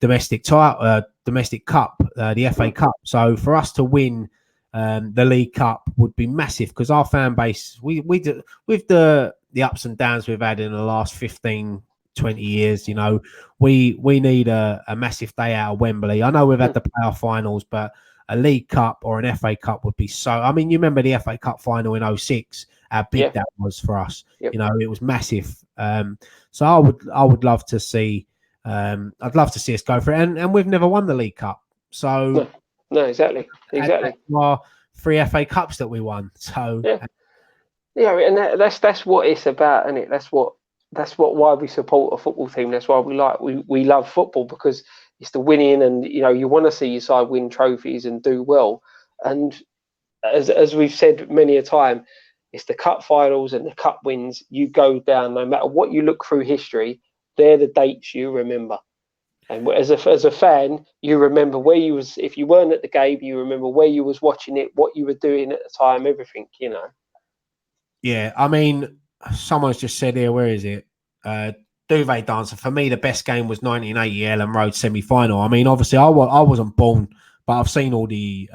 domestic cup, the FA Cup. So for us to win the League Cup would be massive because our fan base, we do, with the ups and downs we've had in the last 15, 20 years, we need a massive day out of Wembley. I know we've had the playoff finals, but a League Cup or an FA Cup would be so. I mean, you remember the FA Cup final in 2006, how big that was for us. Yep. It was massive. So I would love to see. I'd love to see us go for it, and we've never won the League Cup. So no, exactly. Our 3 FA Cups that we won. So and that's what it's about, isn't it? That's why we support a football team. That's why we love football, because it's the winning, and you want to see your side win trophies and do well. And as we've said many a time, it's the cup finals and the cup wins. You go down, no matter what you look through history, they're the dates you remember. And as a fan, you remember where you was. If you weren't at the game, you remember where you was watching it, what you were doing at the time, everything. Yeah, I mean, someone's just said here, where is it? Duvet Dancer. For me, the best game was 1980 Ellen Road semi-final. I mean, obviously, I wasn't born, but I've seen all the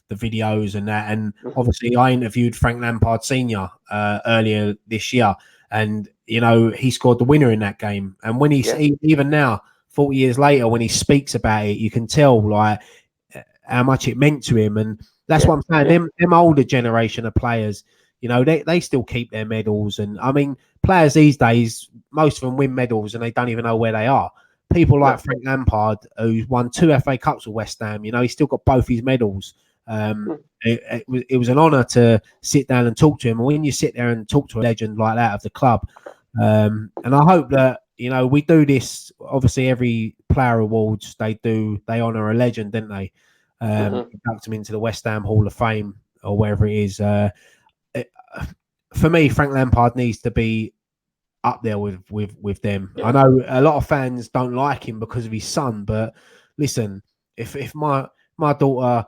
videos and that. And obviously, I interviewed Frank Lampard Sr. Earlier this year, and he scored the winner in that game. And when even now, 40 years later, when he speaks about it, you can tell like how much it meant to him. And that's what I'm saying. Them older generation of players. They still keep their medals. And I mean, players these days, most of them win medals and they don't even know where they are. People like Frank Lampard, who's won 2 FA Cups with West Ham, he's still got both his medals. It was an honour to sit down and talk to him. And when you sit there and talk to a legend like that of the club, and I hope that, we do this, obviously every player awards, they honour a legend, don't they? Induct them into the West Ham Hall of Fame or wherever it is. For me, Frank Lampard needs to be up there with them. I know a lot of fans don't like him because of his son, but listen, if my daughter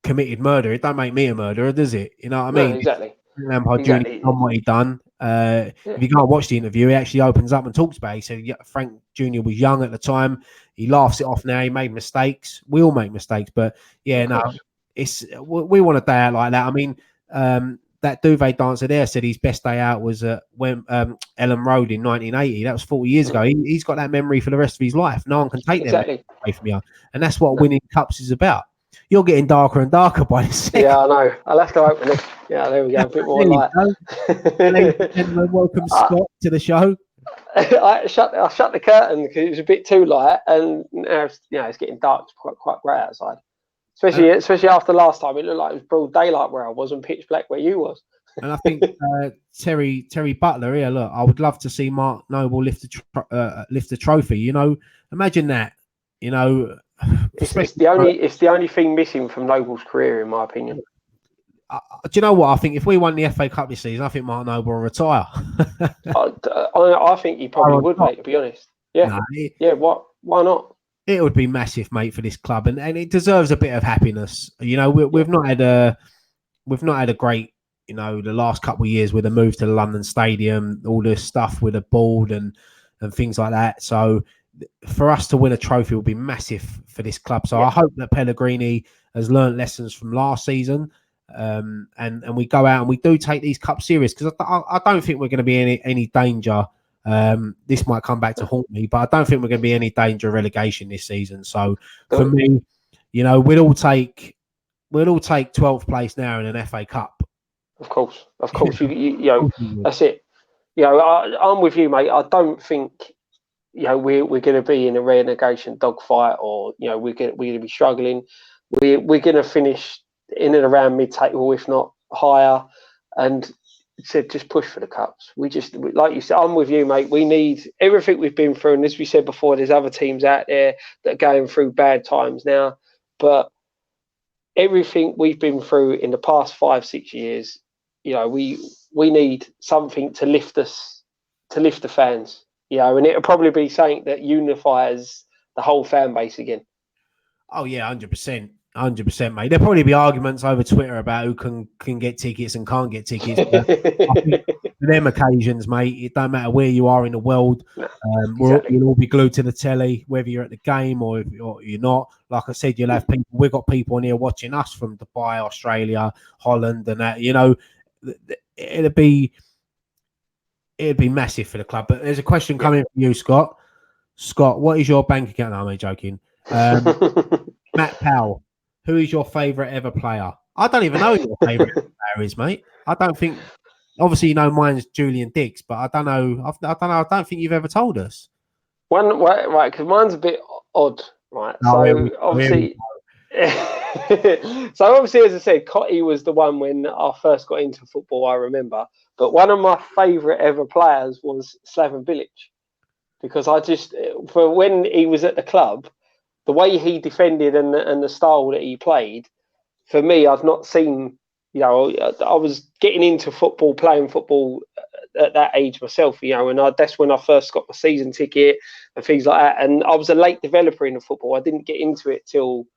committed murder, it don't make me a murderer, does it? You know what I mean? No, exactly. Frank Lampard Jr. done what he done. If you can't watch the interview, he actually opens up and talks about it. He said Frank Jr. was young at the time. He laughs it off now. He made mistakes. We all make mistakes, but we want a day out like that. I mean, that Duvet Dancer there said his best day out was when Ellen Road in 1980. That was 40 years ago. He's got that memory for the rest of his life. No one can take that away from you. And that's what winning cups is about. You're getting darker and darker by the second. Yeah, I know. I'll have to open it. Yeah, there we go. A bit more light. Ladies and gentlemen, welcome Scott to the show. I shut the curtain because it was a bit too light, and now it's getting dark. It's quite grey outside. Especially after last time, it looked like it was broad daylight where I was and pitch black where you was. And I think Terry Butler here. Look, I would love to see Mark Noble lift the trophy. Imagine that. It's the only thing missing from Noble's career, in my opinion. Do you know what? I think if we won the FA Cup this season, I think Mark Noble will retire. I think he probably would, mate. To be honest, why not? It would be massive, mate, for this club, and it deserves a bit of happiness. We've not had a great, the last couple of years with the move to the London Stadium, all this stuff with the board and things like that. So for us to win a trophy will be massive for this club. So I hope that Pellegrini has learned lessons from last season, and we go out and we do take these cups serious, because I don't think we're going to be any danger. This might come back to haunt me, but I don't think we're going to be any danger of relegation this season. So for me, we'd all take 12th place now in an FA Cup. Of course, you that's it. I'm with you, mate. I don't think we're going to be in a relegation dogfight, or we're going to be struggling. We're going to finish in and around mid-table, if not higher, and said just push for the cups. Like you said, I'm with you, mate. We need everything we've been through, and as we said before, there's other teams out there that are going through bad times now, but everything we've been through in the past 5-6 years, we need something to lift us, to lift the fans, and it'll probably be something that unifies the whole fan base again. Oh yeah, 100%. 100%, mate. There'll probably be arguments over Twitter about who can get tickets and can't get tickets. But I think for them occasions, mate, it don't matter where you are in the world. You'll all be glued to the telly, whether you're at the game or you're not. Like I said, you'll have people. We've got people in here watching us from Dubai, Australia, Holland, and that. It'd be massive for the club. But there's a question coming from you, Scott. Scott, what is your bank account? No, I'm joking. Matt Powell. Who is your favourite ever player? I don't even know who your favourite player is, mate. I don't think. Obviously, mine's Julian Dix, but I don't know. I don't think you've ever told us. Right, because mine's a bit odd, right? So obviously, as I said, Cotty was the one when I first got into football. I remember, but one of my favourite ever players was Slaven Bilic, because for when he was at the club, the way he defended and the style that he played, for me, I've not seen. I was getting into football, playing football at that age myself, and that's when I first got my season ticket and things like that. And I was a late developer in the football. I didn't get into it till,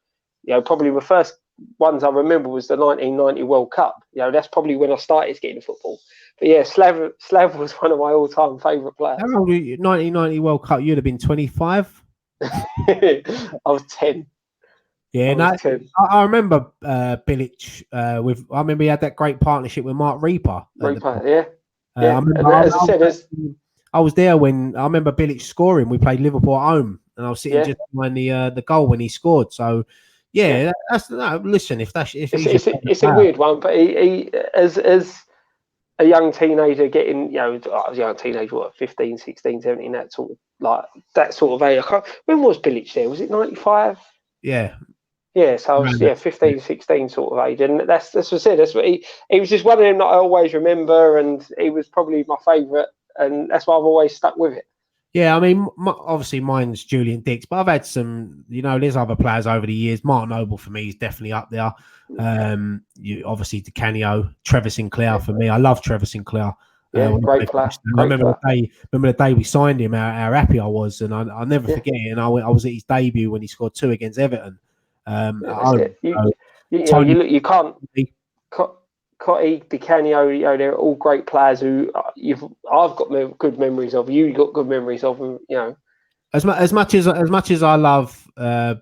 probably the first ones I remember was the 1990 World Cup. That's probably when I started getting into football. But yeah, Slav was one of my all-time favourite players. How old were you? 1990 World Cup, you'd have been 25? I was 10. Yeah, I remember Bilic. I remember he had that great partnership with Mark Reaper. Yeah. I was there when I remember Bilic scoring. We played Liverpool at home, and I was sitting just behind the goal when he scored. So, listen, it's a weird one, but he as a young teenager getting, I was a young teenager, 15, 16, 17, that sort of age. When was Bilic there? Was it 95? Yeah. Yeah, so I was 15, 16 sort of age, and that's what I said. That's what he was, just one of them that I always remember, and he was probably my favourite, and that's why I've always stuck with it. Yeah, I mean, obviously mine's Julian Dix, but I've had some, there's other players over the years. Mark Noble for me is definitely up there. Obviously Di Canio, Trevor Sinclair for me. I love Trevor Sinclair. Yeah, great player. I remember the day we signed him, how happy I was, and I'll never forget it. And I was at his debut when he scored 2 against Everton. You can't. Cotty, Di Canio, they're all great players who I've got good memories of. You got good memories of them, As much as I love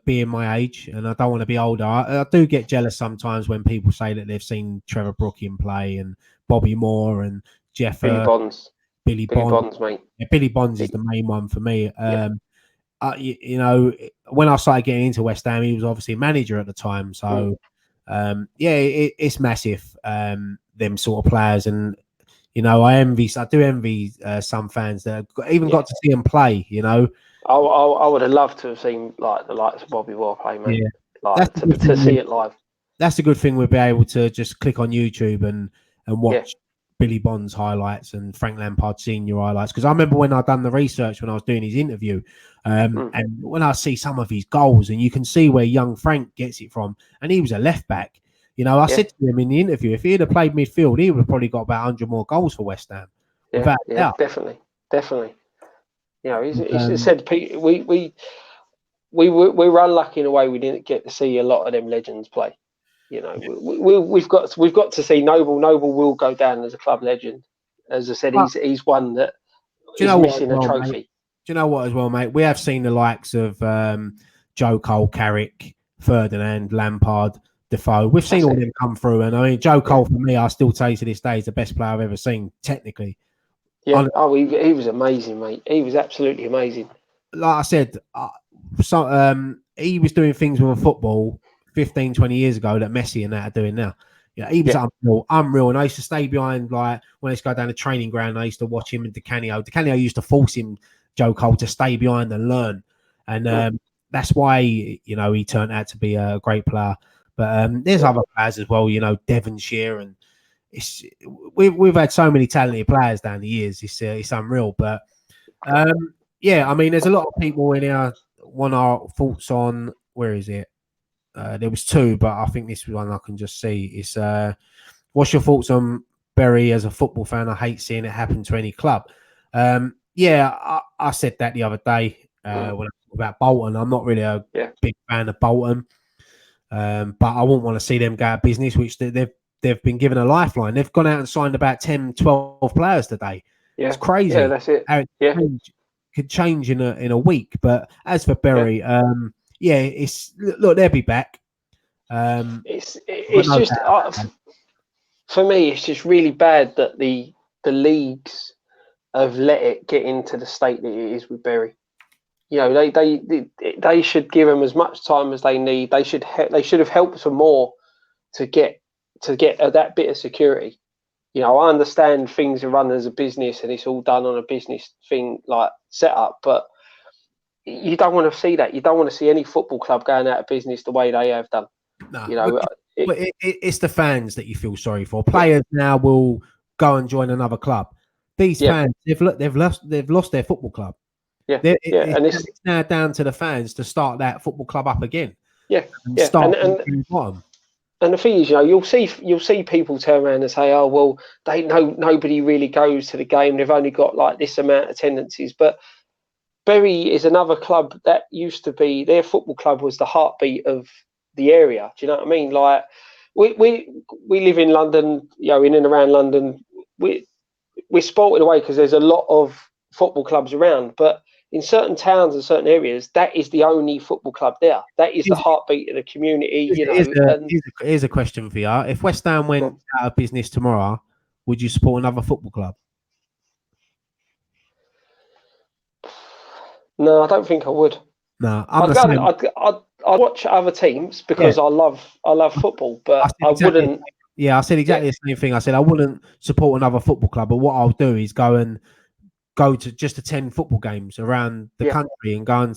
being my age, and I don't want to be older, I do get jealous sometimes when people say that they've seen Trevor Brooking play and Bobby Moore and Jeff Billy Bonds. Billy Bonds, mate. Yeah, Billy Bonds is the main one for me. When I started getting into West Ham, he was obviously a manager at the time. So, it's massive, them sort of players. And, I do envy some fans that have got to see him play, I would have loved to have seen the likes of Bobby Moore play, mate. Yeah. To see it live. That's a good thing. We'll be able to just click on YouTube and watch Billy Bonds highlights and Frank Lampard Senior highlights. Because I remember when I done the research when I was doing his interview, and when I see some of his goals, and you can see where young Frank gets it from, and he was a left back. I said to him in the interview, if he'd have played midfield, he would have probably got about 100 more goals for West Ham. Yeah, definitely. He said we were unlucky in a way we didn't get to see a lot of them legends play. We've got to see Noble. Noble will go down as a club legend. As I said, he's one that is missing a trophy. Mate? Do you know what as well, mate? We have seen the likes of Joe Cole, Carrick, Ferdinand, Lampard, Defoe. We've seen all them come through, and I mean Joe Cole for me, I still say to this day, is the best player I've ever seen technically. Yeah, he was amazing, mate. He was absolutely amazing. Like I said, he was doing things with a football 15, 20 years ago that Messi and that are doing now. He was unreal. And I used to stay behind, like, when I used to go down the training ground, I used to watch him and Di Canio. Di Canio used to force him, Joe Cole, to stay behind and learn. And that's why, he turned out to be a great player. But there's other players as well, Devonshire, and we've had so many talented players down the years. It's unreal. But I mean, there's a lot of people in here want our thoughts on, where is it? There was 2, but I think this one I can just see. It's what's your thoughts on Berry as a football fan? I hate seeing it happen to any club. I said that the other day when I talked about Bolton. I'm not really a big fan of Bolton, but I wouldn't want to see them go out of business, which they've been given a lifeline. They've gone out and signed about 10, 12 players today. Yeah. It's crazy. Yeah, that's it. How it could change in a week. But as for Berry, they'll be back. It's just for me, it's just really bad that the leagues have let it get into the state that it is with Berry. They should give them as much time as they need. They should have helped them more to get that bit of security. I understand things are run as a business and it's all done on a business thing like setup, but you don't want to see that. You don't want to see any football club going out of business the way they have done. No, it's the fans that you feel sorry for. Players now will go and join another club. These fans, they've lost their football club. Yeah, it's now down to the fans to start that football club up again. Yeah, and start from the bottom. And the thing is, you'll see people turn around and say, "Oh, well, nobody really goes to the game. They've only got like this amount of attendances." But Bury is another club that used to be their football club was the heartbeat of the area. Do you know what I mean? Like we live in London, in and around London. We're spoilt in a way because there's a lot of football clubs around, but in certain towns and certain areas, that is the only football club there. That is the heartbeat of the community. Here's a question for you: if West Ham went out of business tomorrow, would you support another football club? No, I don't think I would. No, I'd watch other teams because I love football, but I wouldn't. Yeah, I said exactly the same thing. I said I wouldn't support another football club, but what I'll do is go to just attend football games around the country and go and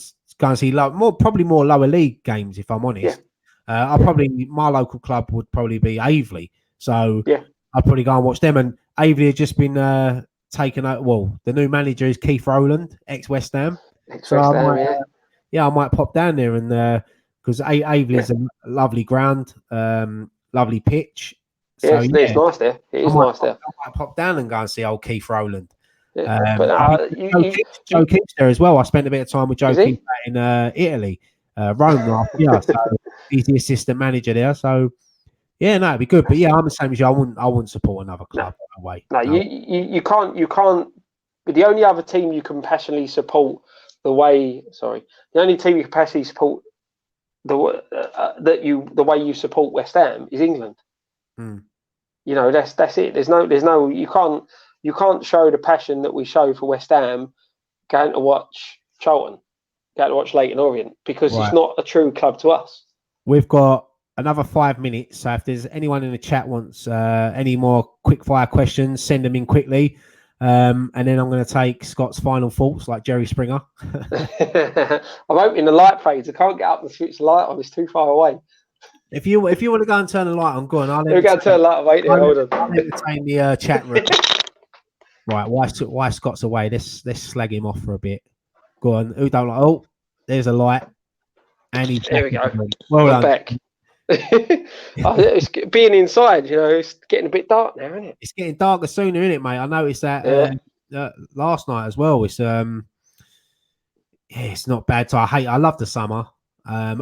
see probably more lower league games. If I'm honest, my local club would probably be Aveley, so I'd probably go and watch them. And Aveley have just been taken out. Well, the new manager is Keith Rowland, ex West Ham. I might pop down there and because Aveley is a lovely ground, lovely pitch. So, it's nice there. It is nice there. I might pop down and go and see old Keith Rowland. Joe Keefe's there as well. I spent a bit of time with Joe Keefe in Italy, Rome last year. So he's the assistant manager there. So it'd be good. But I'm the same as you. I wouldn't support another club. You can't. But the only other team you can passionately support the only team you can passionately support the way you support West Ham is England. That's it. There's no you can't show the passion that we show for West Ham going to watch Charlton, going to watch Leyton Orient, because it's not a true club to us. We've got another 5 minutes, so if there's anyone in the chat wants any more quick fire questions, send them in quickly, and then I'm going to take Scott's final thoughts like Jerry Springer. I'm hoping the light fades. I can't get up and switch the light on. It's too far away. If you want to go and turn the light on, go on. I'll go and turn the light on. Wait there, hold on. I'll entertain the chat room. Right, why Scott's away? Let's slag him off for a bit. Go on. Who don't like? Oh, there's a light. And there we go. Well I'm back. It's being inside, it's getting a bit dark now, isn't it? It's getting darker sooner, isn't it, mate? I noticed that last night as well. It's it's not bad. I love the summer. You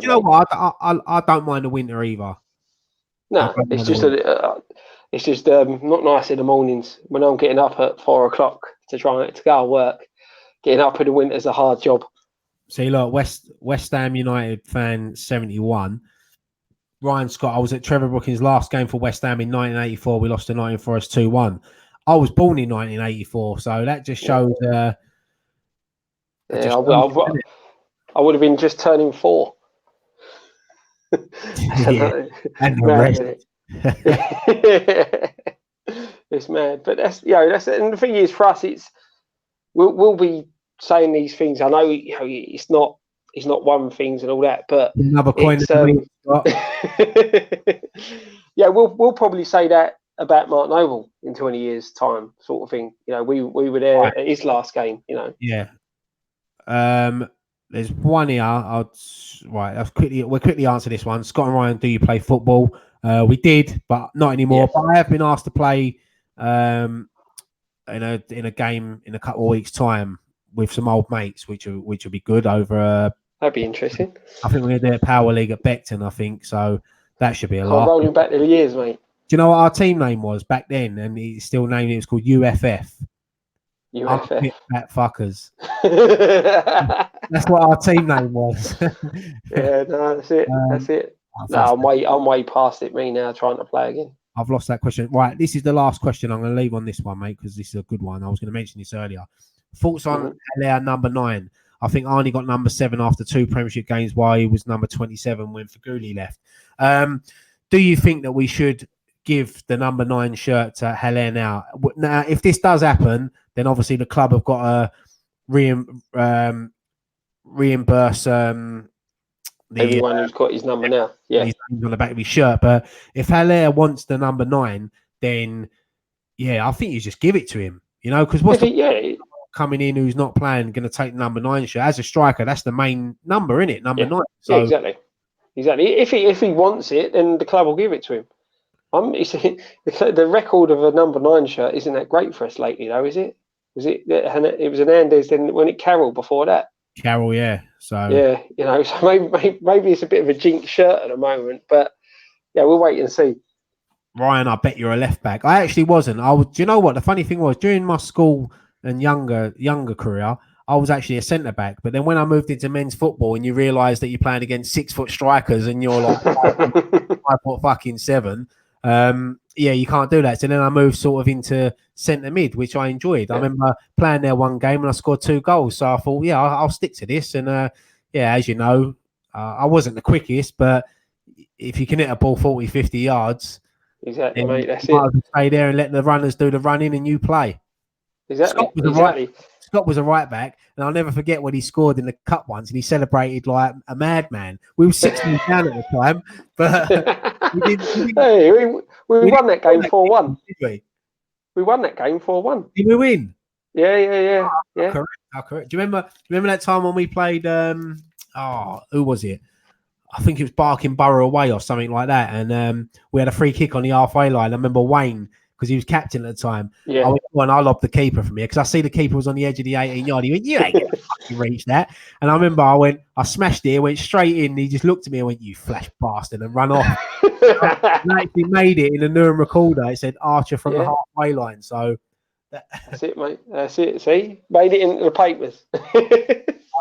know what? I don't mind the winter either. No, it's just not nice in the mornings when I'm getting up at 4 o'clock to go and work. Getting up in the winter is a hard job. See, look, West Ham United fan 71. Ryan Scott, I was at Trevor Brookings' last game for West Ham in 1984. We lost to Nottingham Forest 2-1. I was born in 1984, so that just shows. I would have been just turning 4. And the rest. It's mad, but that's and the thing is for us, we'll be saying these things. I know it's not one things and all that, but another coin. We'll probably say that about Mark Noble in 20 years' time, sort of thing. We were there at his last game. Yeah. There's one here. We'll quickly answer this one. Scott and Ryan, do you play football? We did, but not anymore. Yeah. But I have been asked to play in a game in a couple of weeks' time with some old mates, which will be good over. That'd be interesting. I think we're going to do a Power League at Beckton, I think. So that should be a lot. Rolling back the years, mate. Do you know what our team name was back then? And it's still named. It was called UFF. UFF. Fat fuckers. That's what our team name was. Yeah, no, that's it. That's it. No, I'm way past it. Me now, trying to play again. I've lost that question. Right, this is the last question. I'm going to leave on this one, mate, because this is a good one. I was going to mention this earlier. Thoughts on Haller number 9? I think Arnie got number 7 after 2 Premiership games, while he was number 27 when Faguli left. Do you think that we should give the number 9 shirt to Haller now? Now, if this does happen, then obviously the club have got to reimburse everyone who's got his number now. Yeah, his name's on the back of his shirt. But if Haller wants the number 9, then I think you just give it to him. Because coming in who's not playing going to take the number 9 shirt. As a striker, that's the main number, isn't it? Number 9. So, yeah, exactly. If he wants it, then the club will give it to him. The record of a number 9 shirt isn't that great for us lately, though, is it? It was Hernandez, then when it Carroll before that. Carroll, yeah. So yeah, so maybe it's a bit of a jinx shirt at the moment, but yeah, we'll wait and see. Ryan, I bet you're a left back. I actually wasn't. Do you know what? The funny thing was, during my school and younger career, I was actually a centre back. But then when I moved into men's football, and you realise that you're playing against 6-foot strikers, and you're like 5'7", yeah, you can't do that. So then I moved sort of into centre mid, which I enjoyed. I remember playing there one game and I scored 2 goals. So I thought, yeah, I'll stick to this. And yeah, as you know, I wasn't the quickest, but if you can hit a ball 40, 50 yards. Exactly, mate. That's it. Stay there and let the runners do the running, and you play. Exactly. Scott was a right back, and I'll never forget when he scored in the cup once, and he celebrated like a madman. We were 16 down at the time, but we won that game 4-1. We won that game 4-1. Did we win? Yeah. Correct. Do you remember that time when we played? Who was it? I think it was Barking Borough away or something like that. And we had a free kick on the halfway line. I remember Wayne, because he was captain at the time. Yeah. I went, and I lobbed the keeper from here because I see the keeper was on the edge of the 18-yard. He went, you ain't going to fucking reach that. And I remember I smashed it, went straight in. He just looked at me and went, you flash bastard, and run off. And I actually made it in the Nurem recorder. It said Archer from the halfway line. So that's it, mate. That's it. See? Made it into the papers.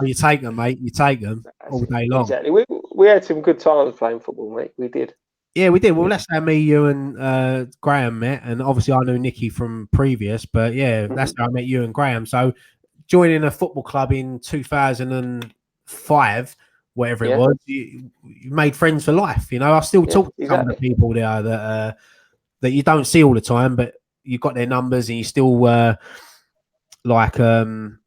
Oh, you take them, mate. You take them all day long. Exactly. We had some good times playing football, mate. We did. Yeah, we did. Well, that's how me, you, and Graham met. And obviously, I knew Nicky from previous. But yeah, that's how I met you and Graham. So joining a football club in 2005, whatever it was, you made friends for life. You know, I still talk to some of the people there that you don't see all the time, but you got their numbers and you still talk to them.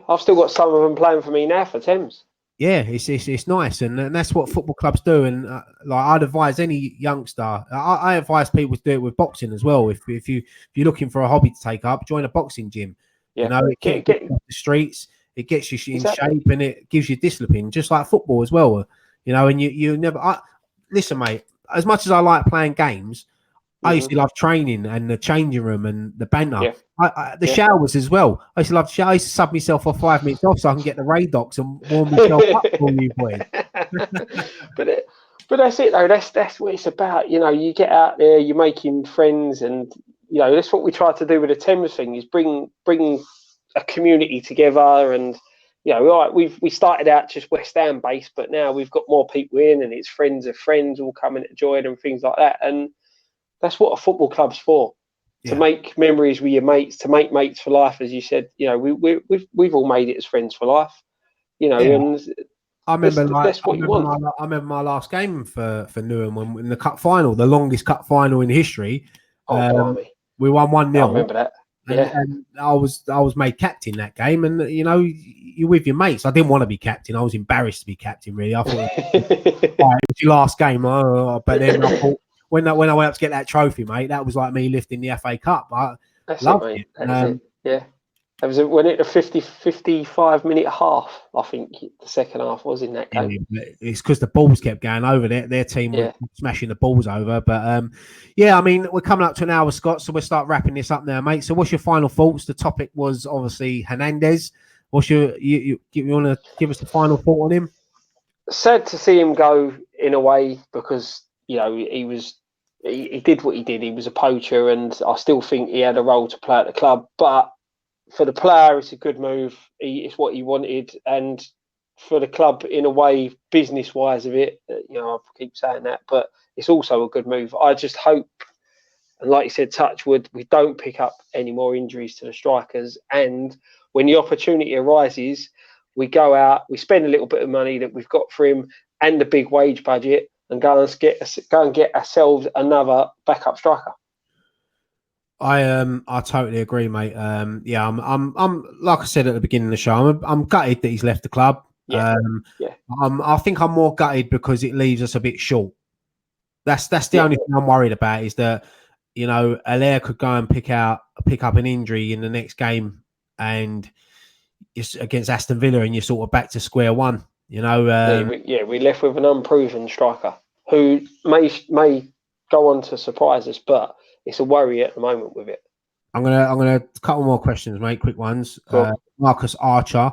I've still got some of them playing for me now for Thames. Yeah, it's nice, and that's what football clubs do. And like I'd advise any youngster, I advise people to do it with boxing as well. If you're looking for a hobby to take up, join a boxing gym. Yeah. You know, it gets you off the streets, it gets you in shape, and it gives you discipline, just like football as well. You know, and you never listen, mate. As much as I like playing games, I used to love training and the changing room and the banter. Yeah. The showers as well. I used to love shower. I used to sub myself for 5 minutes off so I can get the Radox and warm myself up for you boys. But that's it though. That's what it's about. You know, you get out there, you're making friends, and you know that's what we try to do with the Thames thing is bring a community together. And you know, we started out just West Ham based, but now we've got more people in, and it's friends of friends all coming to join and things like that. And that's what a football club's for. To make memories with your mates, to make mates for life, as you said. You know, we've all made it as friends for life. You know, and I remember that's what you want. I remember my last game for Newham in the cup final, the longest cup final in history. We won 1-0. I remember that. And I was made captain that game, and you know, you're with your mates. I didn't want to be captain. I was embarrassed to be captain. Really, I thought it was your last game. But then I thought. When I went up to get that trophy, mate, that was like me lifting the FA Cup. That's loved it, mate. That's it. Yeah. That was when it a 55-minute half, I think the second half was in that game. Yeah, it's because the balls kept going over there. Their team were smashing the balls over. But I mean, we're coming up to an hour, Scott, so we'll start wrapping this up now, mate. So what's your final thoughts? The topic was obviously Hernandez. What's you want to give us the final thought on him? Sad to see him go in a way because you know, he did what he did. He was a poacher, and I still think he had a role to play at the club. But for the player, it's a good move. It's what he wanted, and for the club, in a way, business-wise of it, you know, I keep saying that, but it's also a good move. I just hope, and like you said, touch wood, we don't pick up any more injuries to the strikers. And when the opportunity arises, we go out, we spend a little bit of money that we've got for him and the big wage budget, and go and get ourselves another backup striker. I totally agree, mate. I'm like I said at the beginning of the show, I'm gutted that he's left the club. I think I'm more gutted because it leaves us a bit short. That's the only thing I'm worried about is that Allaire could go and pick up an injury in the next game, and it's against Aston Villa, and you're sort of back to square one. We left with an unproven striker who may go on to surprise us, but it's a worry at the moment with it. I'm gonna a couple more questions, mate. Quick ones. Marcus Archer,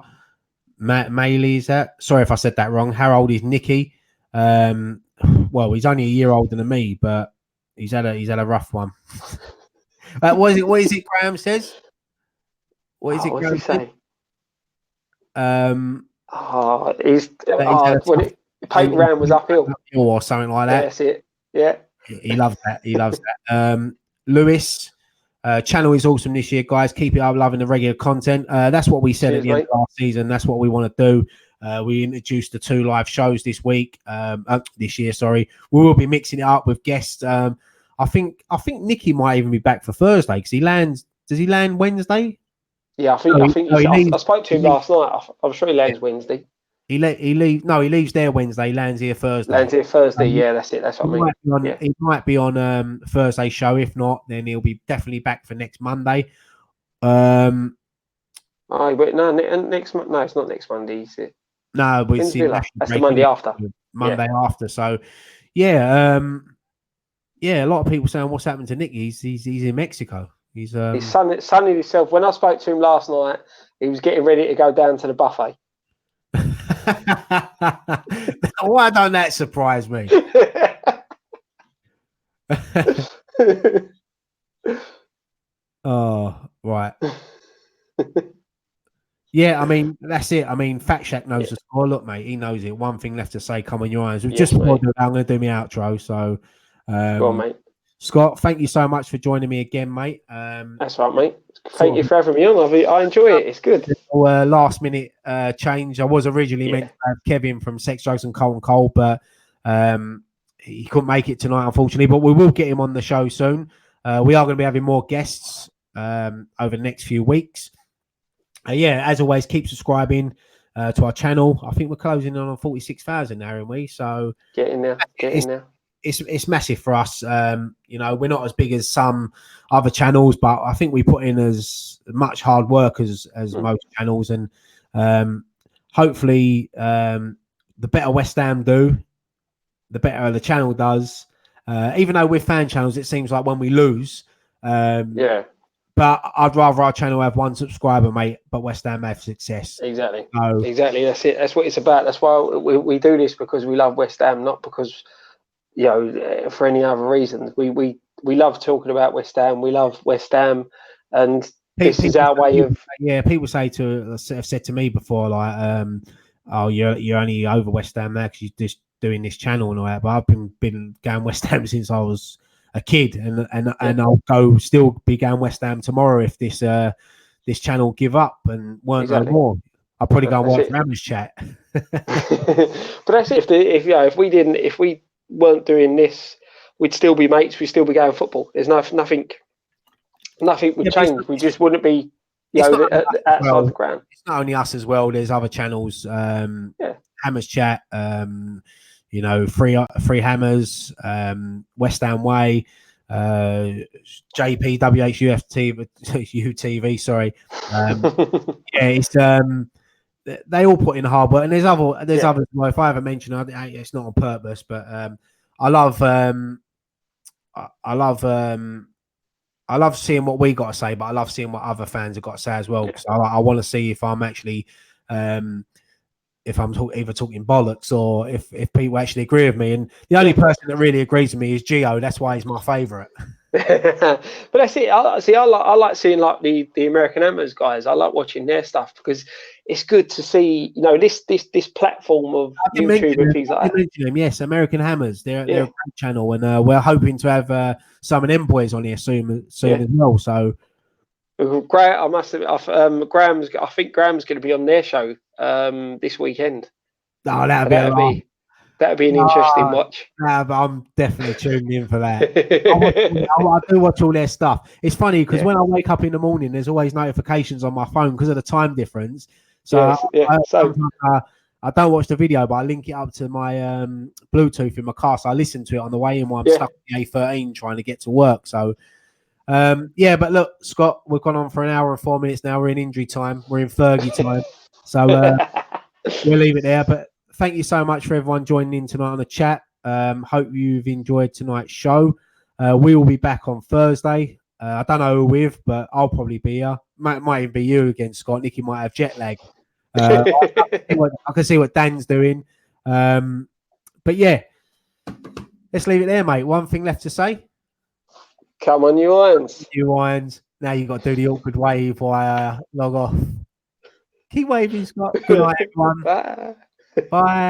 Maley, is that? Sorry if I said that wrong. How old is Nicky? Well, he's only a year older than me, but he's had a rough one. What is it? Graham says. What is it? What does he say? Paint round was uphill or something like that. Yeah, that's it. Yeah, he loves that. Lewis, channel is awesome this year, guys. Keep it up, loving the regular content. That's what we said at the end of last season. That's what we want to do. We introduced the 2 live shows this year. Sorry, we will be mixing it up with guests. I think Nicky might even be back for Thursday because he lands. Does he land Wednesday? Yeah, I spoke to him last night. I'm sure he lands Wednesday. He leaves there Wednesday. Lands here Thursday. Yeah, that's it. That's what I mean. He might be on Thursday's show. If not, then he'll be definitely back for next Monday. It's not next Monday, is it? No, but it's that's the Monday after. After. So, yeah, a lot of people saying what's happened to Nick. He's in Mexico. He's sunning himself. When I spoke to him last night, he was getting ready to go down to the buffet. Why don't that surprise me? Oh, right. Yeah, I mean, that's it. I mean, Fat Shack knows the score. Look, mate, he knows it. One thing left to say, come on your eyes. Just before I'm going to do my outro. So, go on, mate. Scott, thank you so much for joining me again, mate. That's right, mate. Thank you for having me on. I enjoy it. It's good. Last minute change. I was originally meant to have Kevin from Sex, Drugs and Coal, but he couldn't make it tonight, unfortunately. But we will get him on the show soon. We are going to be having more guests over the next few weeks. As always, keep subscribing to our channel. I think we're closing on 46,000 now, aren't we? So get in there. It's massive for us. We're not as big as some other channels, but I think we put in as much hard work as most channels, and hopefully the better West Ham do, the better the channel does. Even though we're fan channels, it seems like when we lose, but I'd rather our channel have 1 subscriber, mate, but West Ham have success. Exactly. Exactly. That's it. That's what it's about. That's why we do this, because we love West Ham, not because for any other reasons. We love talking about West Ham. We love West Ham, and this is our way of. Yeah, people have said to me before, like, "Oh, you're only over West Ham now because you're just doing this channel and all that." But I've been going West Ham since I was a kid, and I'll still be going West Ham tomorrow if this channel give up and weren't no more. I'll probably go and watch Ram's chat. But that's it. If we weren't doing this, we'd still be mates. We'd still be going football. There's nothing would change. We just wouldn't be outside the ground. It's not only us as well. There's other channels. Hammers Chat. Free Hammers. West Ham Way. JP WHFTV. UTV. Sorry. It's they all put in hard work, and there's others. Well, if I haven't mentioned, it's not on purpose, but I love seeing what we got to say, but I love seeing what other fans have got to say as well. Because I want to see if I'm actually, if I'm either talking bollocks or if people actually agree with me. And the only person that really agrees with me is Gio. That's why he's my favourite. But that's it. I like seeing like the American Hammers guys. I like watching their stuff because it's good to see this platform of YouTube and things like that. Mention them, yes, American Hammers. They're a great channel, and we're hoping to have some of them boys on here soon as well. So, Graham, I think Graham's going to be on their show this weekend. Oh, that'd be an interesting watch. But I'm definitely tuning in for that. I do watch all their stuff. It's funny because when I wake up in the morning, there's always notifications on my phone because of the time difference. So I I don't watch the video, but I link it up to my Bluetooth in my car, so I listen to it on the way in while I'm stuck in the A13 trying to get to work. So, but look, Scott, we've gone on for an hour and 4 minutes now. We're in injury time. We're in Fergie time. So we'll leave it there. But thank you so much for everyone joining in tonight on the chat. Hope you've enjoyed tonight's show. We will be back on Thursday. I don't know who with, but I'll probably be here. Might even be you again, Scott. Nicky might have jet lag. I can see what Dan's doing. But yeah, let's leave it there, mate. One thing left to say. Come on, you irons. You irons. Now you've got to do the awkward wave while I log off. Keep waving, Scott. Good night, everyone. Bye. Bye.